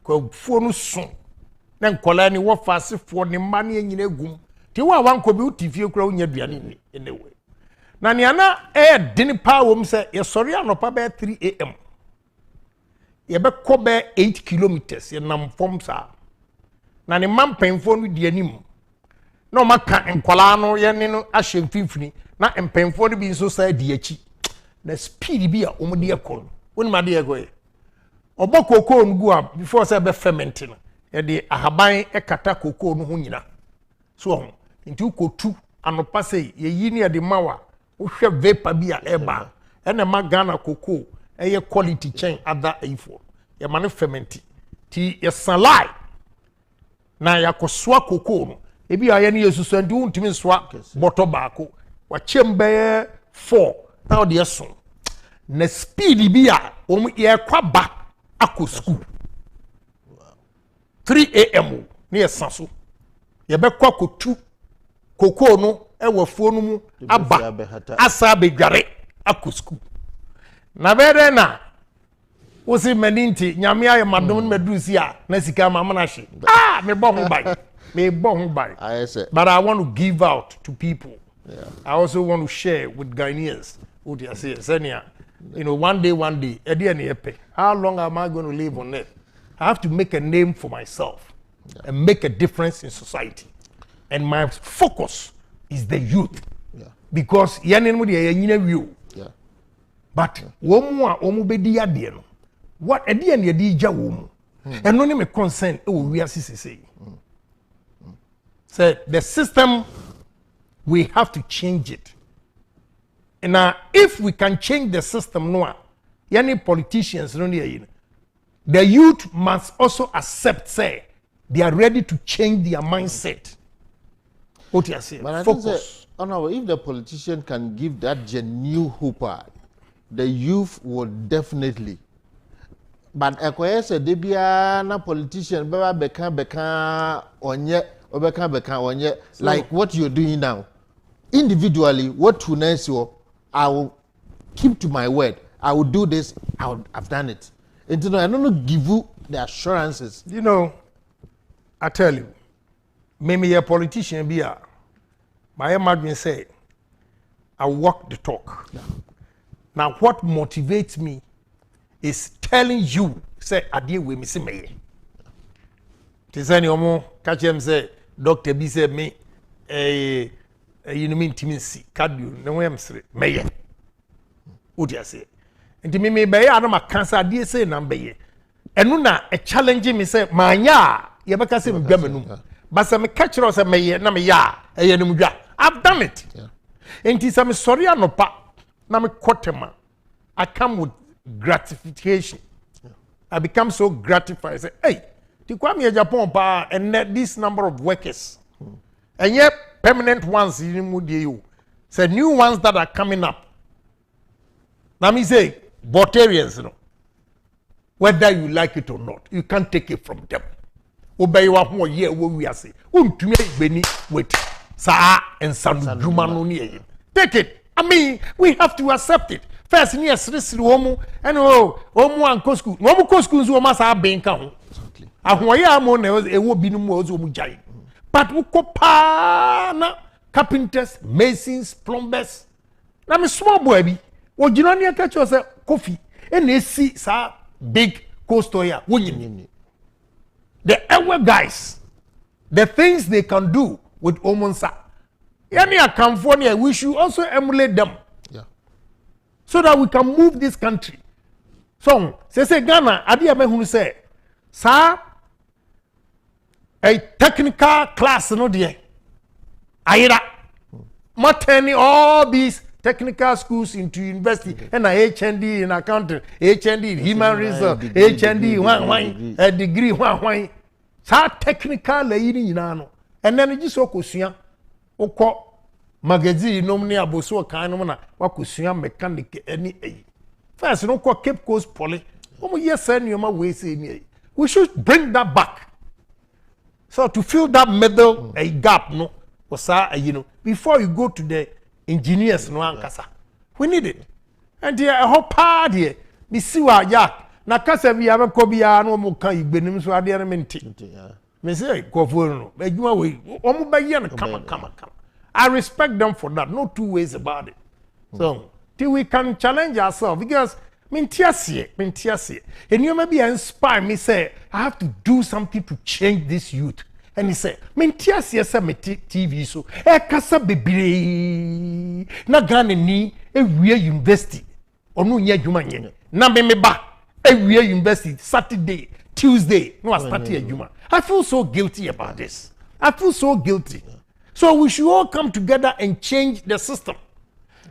[SPEAKER 2] Go for soon. Then Colani what fast for the money in your goom. Tiwa one could if you grow your Bianini in the way. Naniana, dinner power, say, you're sorry, I'm not about 3 a.m. You be cover 8 kilometers ye nam form sa na ne man penfo no di anim na o maka enkwala no ye ne no ahye mfimfini na empenfo no bi nso sa di achi na speed bi a omo de ekọ woni ma de ego ye obokoko ngu a before say be ferment no ye de ahaban ekata koko no ho nyina so nti ukotu anopa sei ye yi ne de mawa wo hwe vapor bi a eba ene ma Ghana koko eye quality chain other A4 ya mane fermenti ti ya salai na ya koswa koko no ebi aye ne yesusu andi untimi swa bottle baako wa chembe 4 na ode yeso na speed bi a ye kwaba akọ school 3 am ne yesanso ye be kwa kotu koko no e wafuo no mu aba asa bedware akọ school na bere na wosi maninti nyame aye madom medusi a na sika ma na hye me bo ho bai but I want to give out to people. I also want to share with Ghanaians what they say senia you know one day how long am I going to live on earth? I have to make a name for myself and make a difference in society, and my focus is the youth because yanenmu de yanyina wiu. But womu bedi ade no what ade ne ade gya womu eno ne me concern e wo wi asisi say the system we have to change it, and if we can change the system no any politicians no ne the youth must also accept say they are ready to change their mindset. What you say focus
[SPEAKER 1] if the politician can give that genuine hope, the youth will definitely. But ekoyese debia na politician beka onye like what you're doing now. Individually, what to you, I will keep to my word. I will do this. I've done it. And I don't give you the assurances.
[SPEAKER 2] You know, I tell you, maybe a politician be my imagine say, I walk the talk. Now, what motivates me is telling you, say, I deal with me, see me. Tisani omo, catch him say, Dr. B said me, you know mean timinsi cardio no way am sere meye odi ase nti me be ya na makansa de say na meye enu na a challenge me say manya ye beka say mbwa manum but say me catch ro say meye na me ya eye no mdwa I've done it nti say me sorry anopa na me kotema I come with gratification I become so gratified I say hey the kwame Agyapong pa and this number of workers and yet permanent ones you say new ones that are coming up now me say Botarians, you know, whether you like it or not, you can't take it from them. Obey what more year we are saying. Beni wait, Sa and some human near take it. I mean, we have to accept it. First, near Sris Womo and Omo and Cosco. Womo Cosco's womas are being count. Ahoyamon a would be no more Mujai. But Ukopana carpenters, masons, plumbers. I'm a small boy. Well, you know, you catch us a coffee and they see sa big coaster here. The elder guys, the things they can do with Omonsa. Yani California, we should also emulate them. Yeah. So that we can move this country. So, say Ghana, Adia who say, sir, a technical class, no dear. Aira, Matani, all these technical schools into university and a HND in accounting, HND in human resource, HND a degree one sa technical lady in ano and then it just okusia oko magazine no mni aboso kan no na wakusia mechanic any first no ko Cape Coast Poly yes we say we should bring that back so to fill that middle a gap no was you know before you go to the engineers no ankasa we need it and there a whole part here me see wa ya na kasa bi abeko bia no mo kan igbenim so ade na menti me say kofo no adwuma we omo ba ye no kama I respect them for that no two ways about it so till we can challenge ourselves because mentiasie and you maybe inspire me say I have to do something to change this youth. And he said, "Mentiasie se meti TV so. Kasa bebre na Ghana ni ewie university. Onu nya adwuma nye. Na me ba ewie university Saturday, Tuesday no start adwuma. I feel so guilty about this. I feel so guilty. So we should all come together and change the system.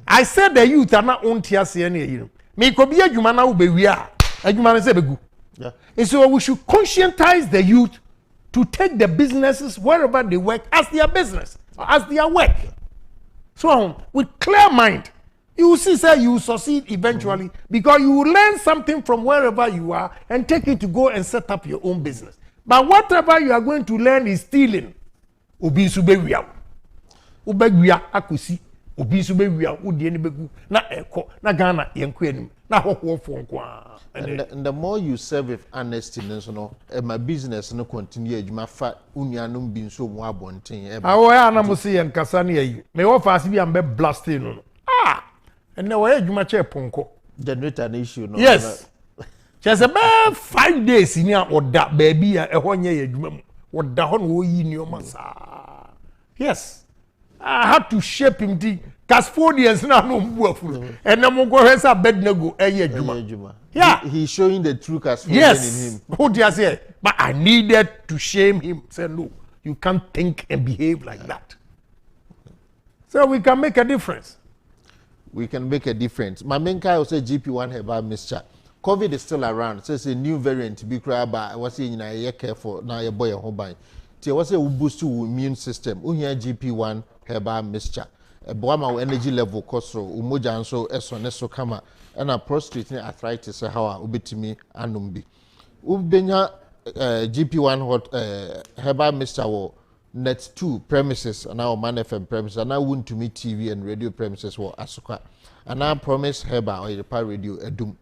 [SPEAKER 2] I said the youth are not on tiasie any you. Me ko bi adwuma na wo be wi a. Adwuma na se begu. Yeah. And so we should conscientize the youth to take the businesses wherever they work as their business, as their work. So with clear mind, you will see say you will succeed eventually because you will learn something from wherever you are and take it to go and set up your own business. But whatever you are going to learn is stealing. Obi sube wiya. Ubegwiya akusi. Obi sube wiya udi ni begu na eko na Ghana yenku enim na hohofo nkwa.
[SPEAKER 1] And the more you serve with honesty, no, my business no continue. You might fat unianum bin so more abonting.
[SPEAKER 2] Awo ya na musi en kasani yi. Me wo fa asibi am be blasting no. And now why you match ponko?
[SPEAKER 1] Generate an issue no.
[SPEAKER 2] Yes. Just about 5 days in ya oda baby e ho nye adwuma mu. Oda ho no yi ni o masa. Yes. I had to shape him the Casfodians now no mbuafu. And na mo go hesa bednego adwuma. Yeah,
[SPEAKER 1] he's showing the true Casfodian in him.
[SPEAKER 2] Who do you say? But I needed to shame him. Say no, you can't think and behave like that. So we can make a difference.
[SPEAKER 1] We can make a difference. My main guy also GP1 herbal mixture. COVID is still around. So it's a new variant. Be crab. I was saying, you careful now. Your boy home buying. So what's a boost to immune system? We here GP1 herbal mixture. A boy energy level kosro umoja anso eso kama and a prostate arthritis how ubitimi anumbi. Ubenya GP1 hot herbal mixture wo net 2 premises and our Man FM premises and I want to meet TV and radio premises wo asuka and I promise herbal or the power radio edum.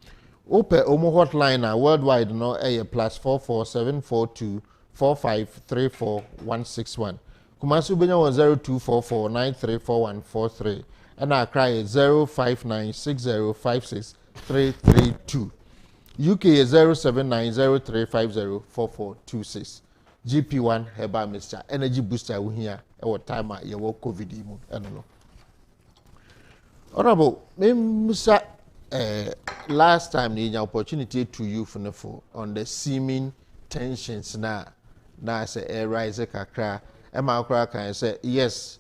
[SPEAKER 1] Ope omo hotline worldwide no +44 742 4534 161. Kumasi Ubenya was 0244 934143 and our cry is 0596056 332. UK is 07903504426. GP1 herbal mixture energy booster we here our time at your COVID immune no. Honorable, Mr. Last time the opportunity to you for on the seeming tensions na say rise kakra Emma Okra can say yes.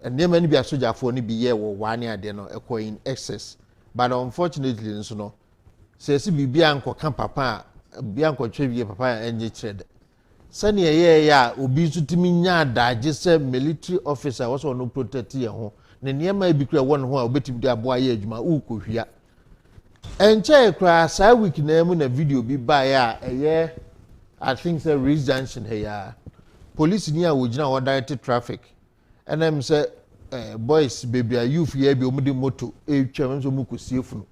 [SPEAKER 1] And there many be a soldier for ni be here or 1 year they no in excess. But unfortunately, no says be bianco can papa bianco trivia papa and trade. Sunny ya obi to timinya da just military officer was no protect your home. Ne niema bi kura one ho a obetim de aboa ye adwuma ukohwia. Enche kra sa week na mu na video bi ba ya eye I think say Reach Junction here. Police ni a wogina wa direct traffic. And them say boys baby are youth here be omudi moto e twam so mu kosie funu.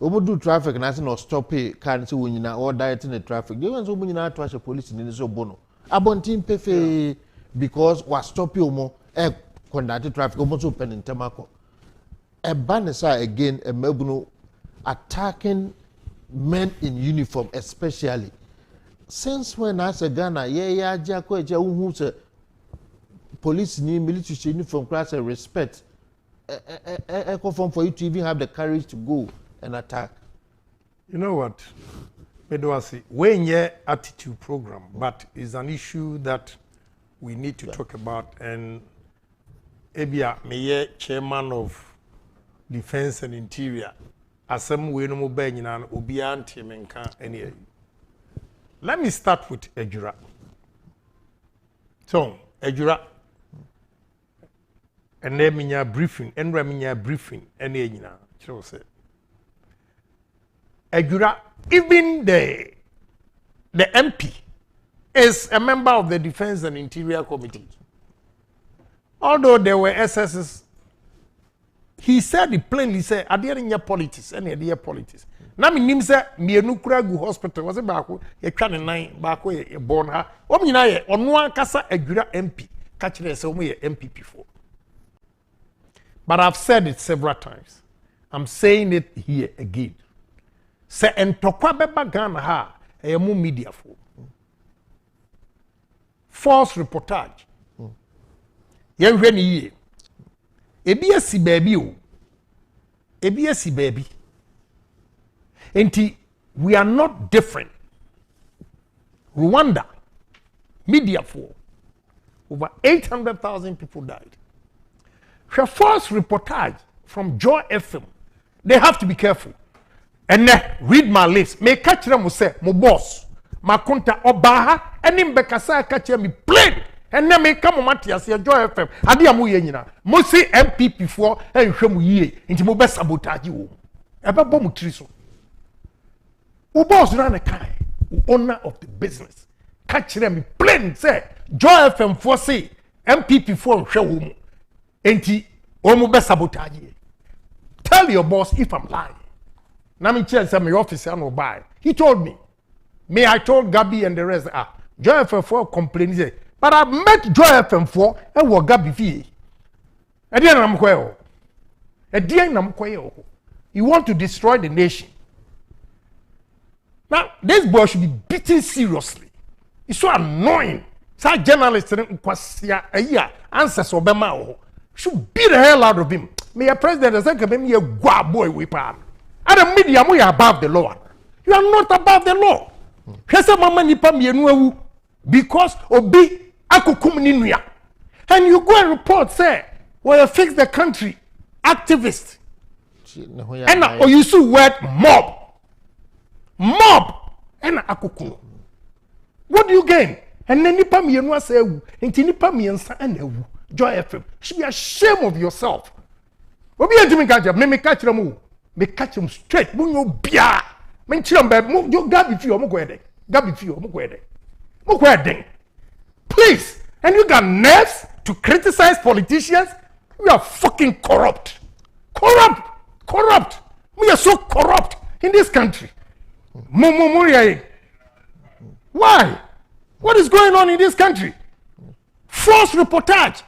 [SPEAKER 1] Omudu traffic na say no stop e car say wonyina or direct in the traffic. They want so wonyina to ashe police ni so bono. Abontin pefe because was stop you mo conducted traffic almost open in Temako. A banisa again a mebuno attacking men in uniform especially. Since when I said Ghana, Jako who's a police ni military uniform class and respect echo form for you to even have the courage to go and attack.
[SPEAKER 2] You know what? Medwasi, when your attitude program, but it's an issue that we need to talk about. And Ebia Mayor Chairman of Defense and Interior, Asem Wenomo Benyan, Obian Timenka, any. Let me start with Ejura. So, Ejura, and then minya briefing, and minya briefing, and yena. So say, Ejura, even the MP is a member of the Defense and Interior Committee. Although there were SSs, he said it plainly, said, I didn't hear politics, and I hear politics. Na mi nim se mienu kura gu hospital was baako ye twa ne nan baako ye born ha o nyina ye ono ankasa adwura MP ka kire se o ye MPP for. But I've said it several times. I'm saying it here again. Se entokwa beba Ghana ha e mu media for. False reportage. Yen hwe ni ye. Ebi asi baby o. Ebi asi baby. And we are not different. Rwanda, media for over 800,000 people died. Her false reportage from Joy FM. They have to be careful. And read my lips. May catch them say, my boss, my conta obaha, and in Bekasa catch me plain. And then may come on Matias, your Joy FM. Adiamu yenina. Mosi MPP for and Shamu ye into Mobe sabotage you. About Bomutriso. Who boss run a car, owner of the business. Catch them plain say, Joy FM for say, MPP for show home. Ain't he? Omo sabotage. Tell your boss if I'm lying. Nami chance my officer no buy. He told me. Me, I told Gabi and the rest, Joy FM for complain. But I met Joy FM for and what Gabi fee. Adian Namqueo. Adian Namqueo. You want to destroy the nation. Now, this boy should be beaten seriously. It's so annoying. Some journalists answers Obama should beat the hell out of him. May a president say, "Me a guap boy with palm." And the media, we are above the law. You are not above the law. Because obi akukumninuya. And you go and report, say, well, fix the country, activist. And you see word mob. Mob and akuku. What do you gain? And then nipa mi enu asa ewu. Enti nipa mi ensa and ewu. Joy FM. Should be ashamed of yourself. Obi ejimi kacha. Me catch them. Me catch them straight. Mo no bia. Me chira mbe. Mo yo gabi fi o mo go ede. Gabi fi o mo go ede. Mo go ede. Please. And you got nerves to criticize politicians? We are fucking corrupt. Corrupt. We are so corrupt in this country. Why? What is going on in this country? False reportage.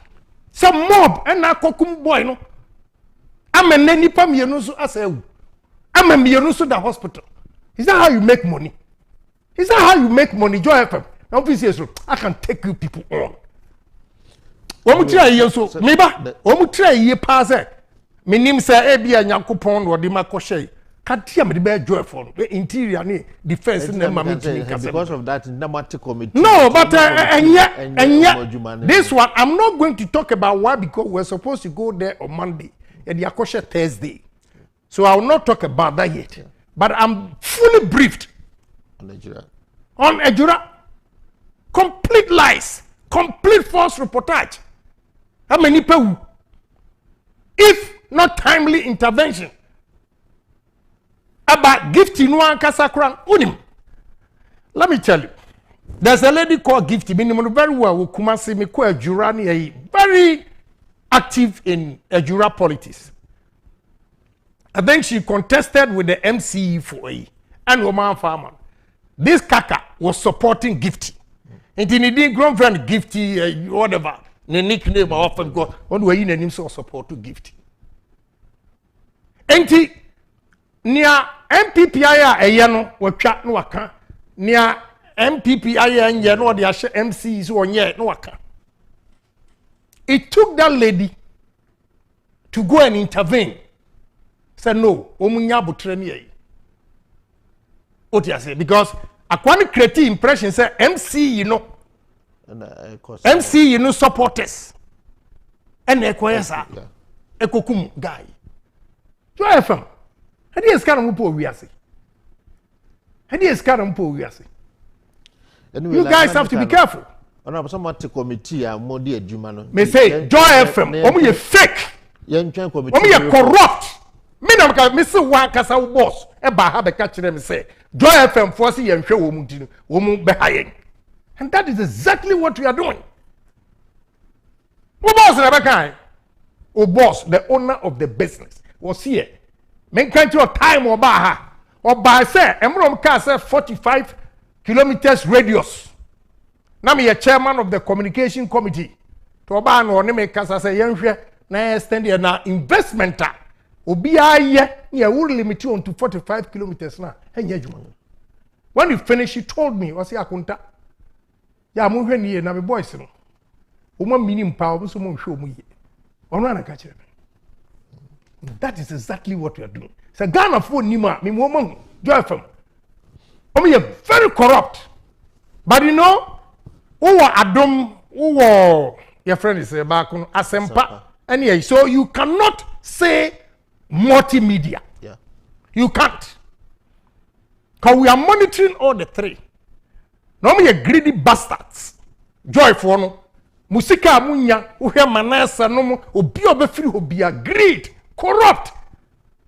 [SPEAKER 2] Some mob and na kokum boy no. I'm a nipa miyenusu asewu. I'm a miyenusu the hospital. Is that how you make money? Is that how you make money, Joy FM? Obviously, so I can take you people on. Omu try ye so meba omu try ye pass e menim say e bia Nyankopon wo de makoshe katia me de be joy for interior ni defense na mama
[SPEAKER 1] because of that number committee.
[SPEAKER 2] No, but this one I'm not going to talk about why, because we're supposed to go there on Monday and the akoshe Thursday. So I will not talk about that yet. Yeah. But I'm fully briefed
[SPEAKER 1] on Ejura.
[SPEAKER 2] On Ejura. Complete lies, complete false reportage. How many people? If not timely intervention about gifting one kasakran unim. Let me tell you, there's a lady called Gifty, minimum very well, Kumasi Mikwe Jurani, very active in Ejura politics. I think she contested with the MCE for a and Roman farmer. This kaka was supporting Gifty. And he didn't grown friend Gifty, whatever, the nickname I often got, on the way in and so support to Gifty. And he near MPPI a yano, or chat no account, near MPPI and yano, the MCs or yet no account. It took that lady to go and intervene. Said no, omunya butreni. What you say? Because I want to create impression say MC, you know, MC, you know, supporters, and equasa, ekokum guy. Joy FM. How do you scan mpo wiase? How do you scan mpo wiase? You guys have to be careful.
[SPEAKER 1] Ona some committee a modi adwuma no.
[SPEAKER 2] Me say Joy FM, omo ye fake.
[SPEAKER 1] Ye ntwan committee.
[SPEAKER 2] Omo ye corrupt. Me na me say one kasa boss e ba ha be ka kire me say Joy FM force ye nhwe wo mu di wo mu be hayen. And that is exactly what we are doing. Who boss na be kan? O boss, the owner of the business, was here. Men can't your time or ba or by say emrom ka say 45 kilometers radius. Now me a chairman of the communication committee. To ba no ne me kasa say yenhwe na extend na investment ta. Obi aye ne will limit you on to 45 kilometers na. When you finish, he told me, what's your akunta? Ya mu hwe ni na me boys no. O ma minim pa o so mo hwe o mu ye. Ono na ka kire. That is exactly what we are doing. So Ghana for Nima, me woman, Joy FM. We are very corrupt. But you know, Adam, your friend is back on Asempa. Anyway, so you cannot say multimedia.
[SPEAKER 1] Yeah.
[SPEAKER 2] You can't. Because we are monitoring all the three. No me greedy bastards. Joy for no. Musika munya, uhe manasa no obi obefiri obi greed. Corrupt.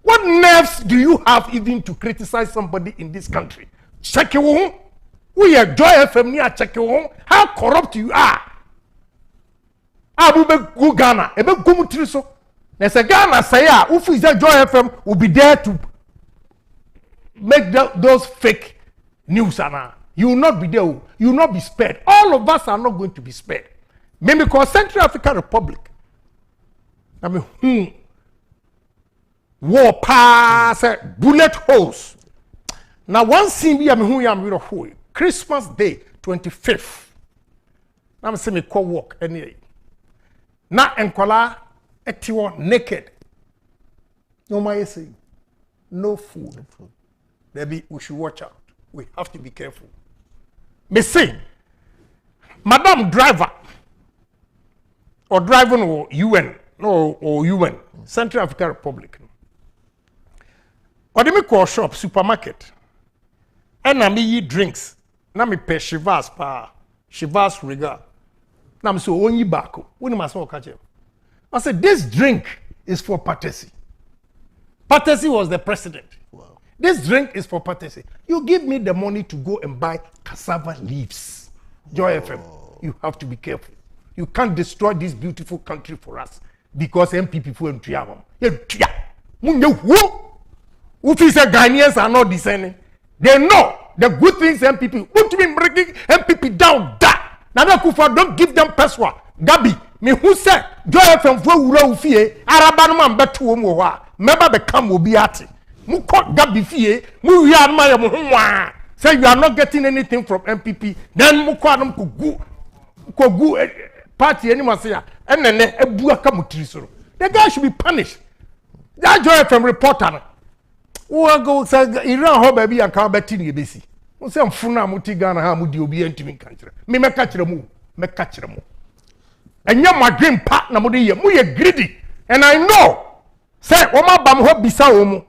[SPEAKER 2] What nerves do you have even to criticize somebody in this country? Check your home. We are Joy FM near check your home. How corrupt you are. Abu be go Ghana. Ebe go mutriso. There's a Ghana say ufu is Joy FM will be there to make those fake news. You will not be there. You will not be spared. All of us are not going to be spared. Maybe because Central African Republic. I mean, war pass bullet holes. Now one thing we am Christmas Day 25th. I'm saying me call walk anyway. Now enkola etiwo naked. No my say no food. Maybe we should watch out. We have to be careful. Me say, Madam Driver or driving or UN or UN Central African Republic. Or they make call shop, supermarket. And I me eat drinks. Na me pay Shivas pa, Shivas Riga. Na me so only bako. When must walk catch him. I said this drink is for Patesi. Patesi was the president. Wow. This drink is for Patesi. You give me the money to go and buy cassava leaves. Joy FM. You have to be careful. You can't destroy this beautiful country for us because MPP for Ntriamam. Ufi say Ghanaians are not discerning. They know the good things MPP. What do you mean breaking MPP down? That now akufo-addo don't give them peswa. Gabi, me who say Joy FM for wura ufie araba man beto wo ho a meba be kam obi ate. Mu kọ Gabi fie, mu wi anma ye mo ho wa. say you are not getting anything from MPP, then mukwanum kugu party anymore say and then ebuaka mutirisoro. The guy should be punished. That Joy FM reporter. Who go say Iran ho baby and come back to you besi. Who say mfuna muti Ghana ha mudi obi entimi kanchira. Me catch mu. And you my dream partner mudi ye. Mu ye greedy. And I know say oma bam ho bisa omu.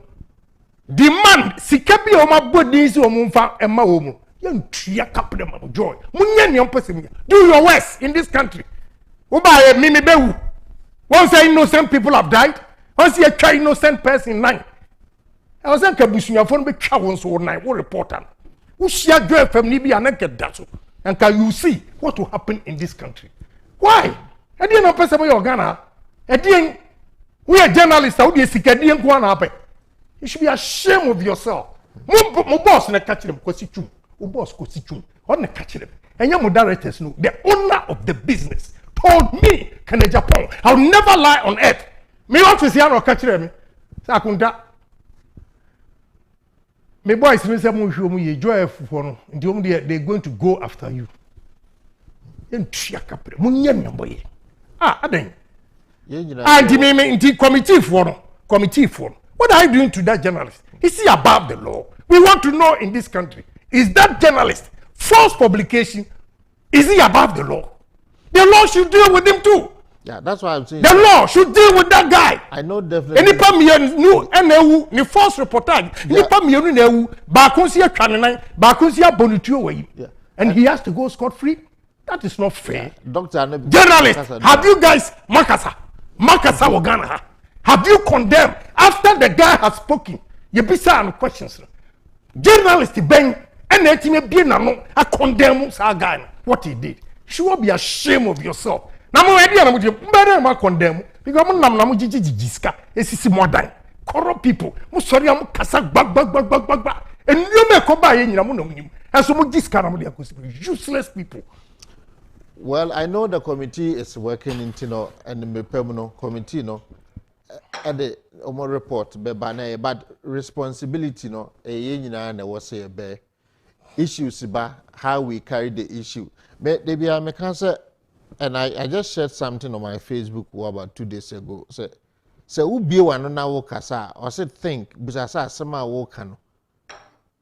[SPEAKER 2] Demand sikabi oma bodi si omu mfa emma omu. Yen tria kapre ma Joy. Munye ni ompese. Do your worst in this country. Oba ye mimi bewu. Once innocent people have died, once you try innocent person nine. I was saying Kabusunya phone be chawon so nine. What reporter? Who share Joy from Libya and get that so? And can you see what will happen in this country? Why? I didn't know person your Ghana. I didn't. We are journalists. How do you see? I didn't go on happen. You should be ashamed of yourself. My boss na catch them because you. My boss because you. What na catch them? And your directors know the owner of the business told me, Agyapong, I'll never lie on earth. Me office here no catch them. Sakunda. My boys say mo show mo ye Joy for no. They're going to go after you. Aden. Committee for. What are you doing to that journalist? Is he above the law? We want to know in this country. Is that journalist false publication? Is he above the law? The law should deal with him too.
[SPEAKER 1] Yeah, that's why I'm saying.
[SPEAKER 2] The law should deal with that guy.
[SPEAKER 1] I know definitely.
[SPEAKER 2] Any pamiyan no enewu ni false reportage. Any pamiyan no enewu ba konsia twanenan ba konsia bonituo wayi. And he has to go scot free. That is not fair.
[SPEAKER 1] Doctor,
[SPEAKER 2] journalists, have you guys Makasa Wagana? Have you condemned after the guy has spoken? You be saying questions. Journalists ben and etime be na no I condemn guy what he did. You should be ashamed of yourself. Na mo edi na mo je mbere ma condemn because mo nam na mo jijiska esisi modern corrupt people. Mo sorry am kasa gbag. And you make ko ba ye nyina mo na munim. And so mo jiska na mo dey useless people.
[SPEAKER 1] Well, I know the committee is working in Tino and the permanent committee, no, at the report, but responsibility, no, a was say a issues about how we carry the issue. But maybe I'm a cancer, and I just shared something on my Facebook about 2 days ago. So who be one on our casa or said think because I some walk can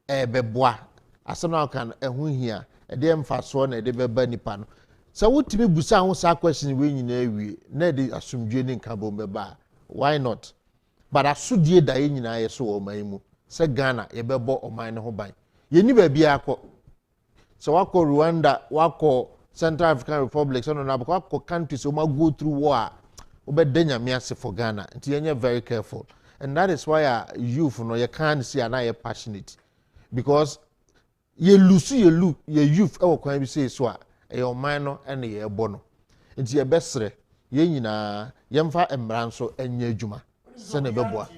[SPEAKER 1] a bebois, as some can a who here, a damn fast one, a debe banipan. So what to be busa who sa question we we ne assume joining kabombe ba. Why not? But asudie da ye nyina ye so o maimu. Se Ghana ye bebo o man ho ban. Ye ni ba bia akọ. So wako Rwanda, wako Central African Republic, so na wako countries o ma go through war. Obedenya miase for Ghana. Nti yenye very careful. And that is why youth no you can't see na ye passionate. Because ye lose ye youth e wo kwan bi say so a your minor and your bono. It's your best re. Ye nyina yemfa emran so enye adwuma. Se na beboa.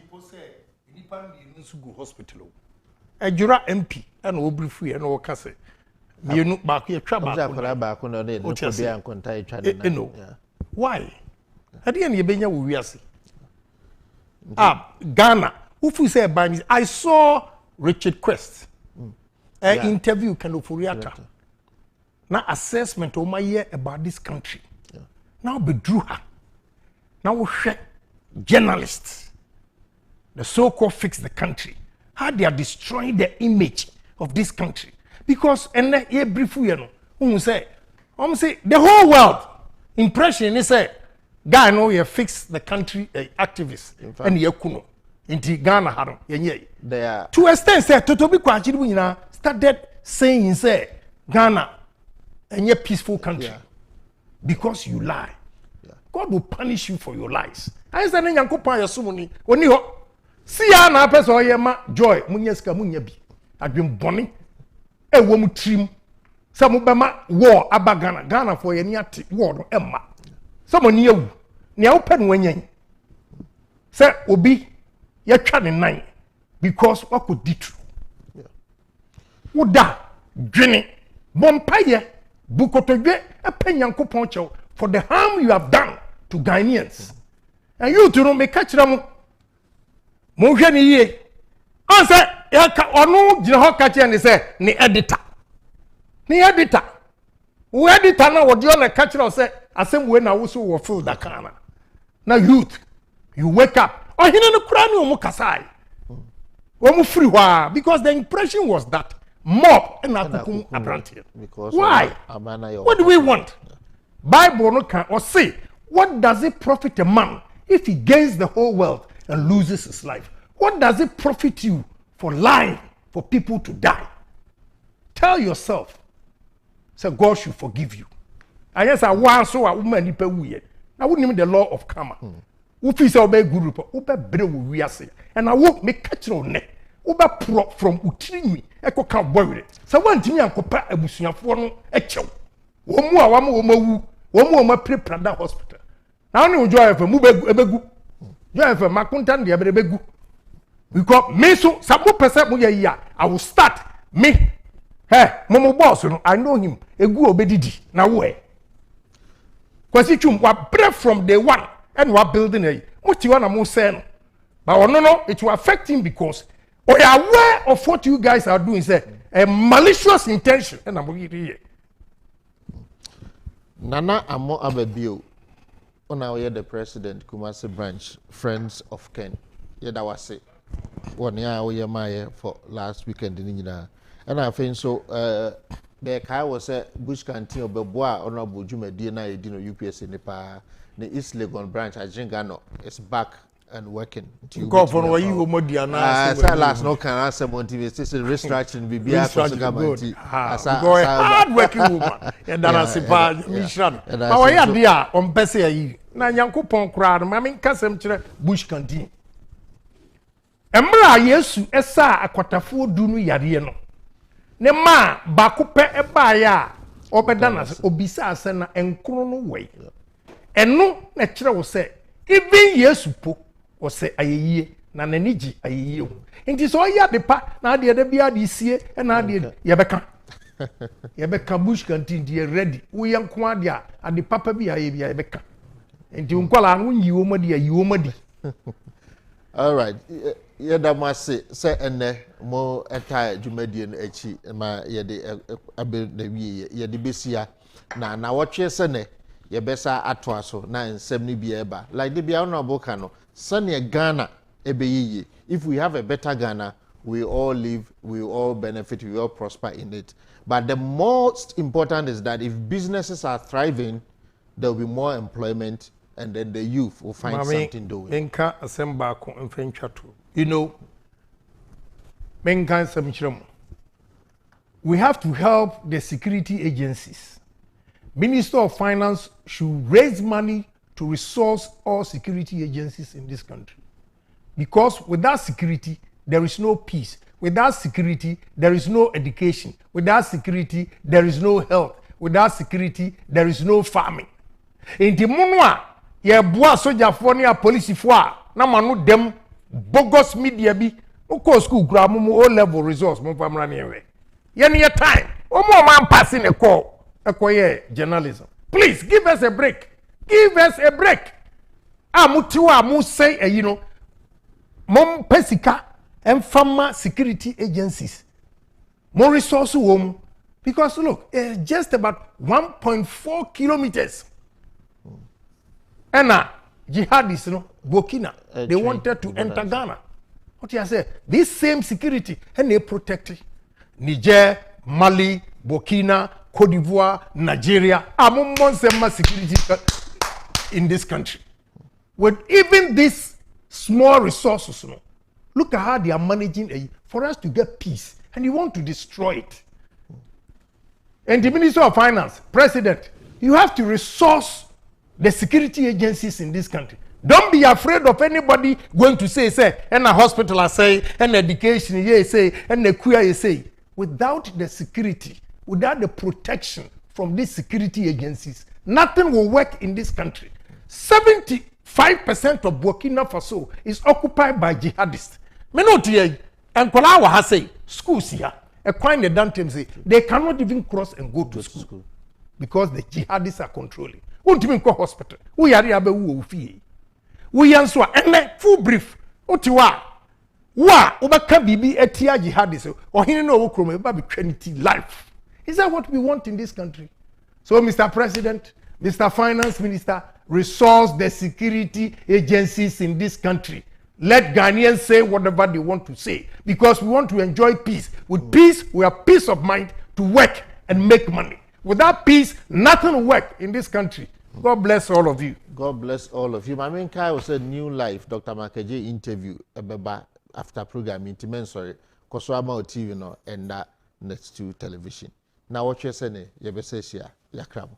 [SPEAKER 2] Hospital. Ejura MP and obrifu e na wo kase. Mienu ba ko ye twa
[SPEAKER 1] ba ko no dey no ko bia nkonta e twa de na.
[SPEAKER 2] Why? Ade na ye benya wo wiase. Ghana. Who say ban I saw Richard Quest. Interview Kanofuriata. Now assessment of my year about this country. Now be drew her. Now we share journalists. The so-called fix the country. How they are destroying the image of this country. Because and every few you know, say the whole world impression is say Ghana know you fix the country activists and you kuno into Ghana haro they are to extent say Totobi Kwachidu started saying say Ghana and a peaceful country because you lie. God will punish you for your lies. I said, "Yankopa yasumuni oni ho see ya na person oyema Joy munyeska munyabi adwem boni e wo mu trim se mo bema war aba Ghana for ye ni ate war no emma se mo ni awu ne wo pe no wanyan se obi ye twa ne nan because what could do woda dwene bompaye bukotodwe epanyankopon chew for the harm you have done to Ghanaians. And you to know me catch them mo hwe ne ye answer ya ka onu gina ho ka che ne say ni editor we editor na wodi on ka che say asem we na wo so wo feel that kana na youth you wake up ohine no kura ni omu kasai omu free wa because the impression was that mob na kukum abrantie why what do we want Bible no can or say what does it profit a man if he gains the whole world and loses his life? What does it profit you for lying for people to die? Tell yourself, say God should forgive you. I guess I want so a woman nipa wuye. I wouldn't even the law of karma. Who feels obey guru, obe bre we are say, and I won't make catch on ne. Obe pro from utrini, eko can boy. So one timi ankopa ebusuafo no echew. Womu a womu ma pre prada hospital. Now ni enjoy for mu ebegu. Joy for makuntan de ebegu. Because me so some percent mu ye I will start me. Hey, momo boss no I know him. Egu obedidi na wo e. Kwasi twum wa break from day one and we are building a muti wana mo say no. But no it will affect him because we are aware of what you guys are doing say a malicious intention and I'm here.
[SPEAKER 1] Nana Amo Abebio, ona we the president Kumasi branch Friends of Ken. Yeda wase. One year we my for last weekend in Nina. And I think so the kai was a bush canteen of Beboa honorable Jume DNA Dino UPS in the East Legon branch Ajingano is back and working.
[SPEAKER 2] Go for what you Modiana.
[SPEAKER 1] Last no can answer motivation restructuring BBA
[SPEAKER 2] go hard working woman. And then I say mission. But why are there on Pese na Yankopon crowd mammy Cassam bush canteen. Emra Yesu esa akwatafo dunu yare no. Ne ma bakupe eba ya obedana obisa ase na enkro no we. Eno na kire wo se even Yesu po wo se ayeye na naniji ayeye. Nti so ya de pa na de bia de sie na de yebeka bush canteen de ready. Wo yanko ade a ade papa bia ye bia yebeka. Nti nkwala no yiwo madi ayiwo madi.
[SPEAKER 1] All right. Yeda mase say ene mo enta dwumadie no echi ma yede abe na wie yede besia na wotwe se ne ye besa ato aso na nsem ni bia eba like the bia no boka no sane Ghana ebeyeye. If we have a better Ghana, we all live, we all benefit, we all prosper in it. But the most important is that if businesses are thriving, there will be more employment and then the youth will find something doing.
[SPEAKER 2] Menka asemba ko mfenchatu. You know, menka semchirem. We have to help the security agencies. Minister of Finance should raise money to resource all security agencies in this country. Because without security, there is no peace. Without security, there is no education. Without security, there is no health. Without security, there is no farming. In the monwa, ye boa soja fo ne police fo a na manu dem bogus media bi o school gra mo O level results mo famra ne we. Ye ne time. O mo man passing a call. Ekoye journalism. Please give us a break. Give us a break. Amutiwa mu say you know mom pesika and farmer security agencies. More resources home because look, it's just about 1.4 kilometers. And jihadists, you know, Burkina, they wanted to enter Ghana. What you say? This same security and they protected Niger, Mali, Burkina, Cote d'Ivoire, Nigeria. Among security in this country. With even these small resources, you know, look at how they are managing for us to get peace, and you want to destroy it. And the Minister of Finance, President, you have to resource the security agencies in this country. Don't be afraid of anybody going to say, and a hospital I say, and education ye say, and the queer you say. Without the security, without the protection from these security agencies, nothing will work in this country. 75% of Burkina Faso is occupied by jihadists. Menotie and Kolawa has say schools here. A coin the Dantem say they cannot even cross and go to school because the jihadists are controlling. Won't even go hospital. We are here, we answer and full brief. Otiwa Wa ubaka bibi etia jihadis or he no krome ba be trinity life. Is that what we want in this country? So Mr. President, Mr. Finance Minister, resource the security agencies in this country. Let Ghanaians say whatever they want to say because we want to enjoy peace. With peace, we have peace of mind to work and make money. Without peace, nothing will work in this country. God bless all of you.
[SPEAKER 1] God bless all of you. My main guy was a New Life, Dr. Makeje interview after program in sorry, Koswama TV no and that next to television. Now what you're saying, you be say yakram.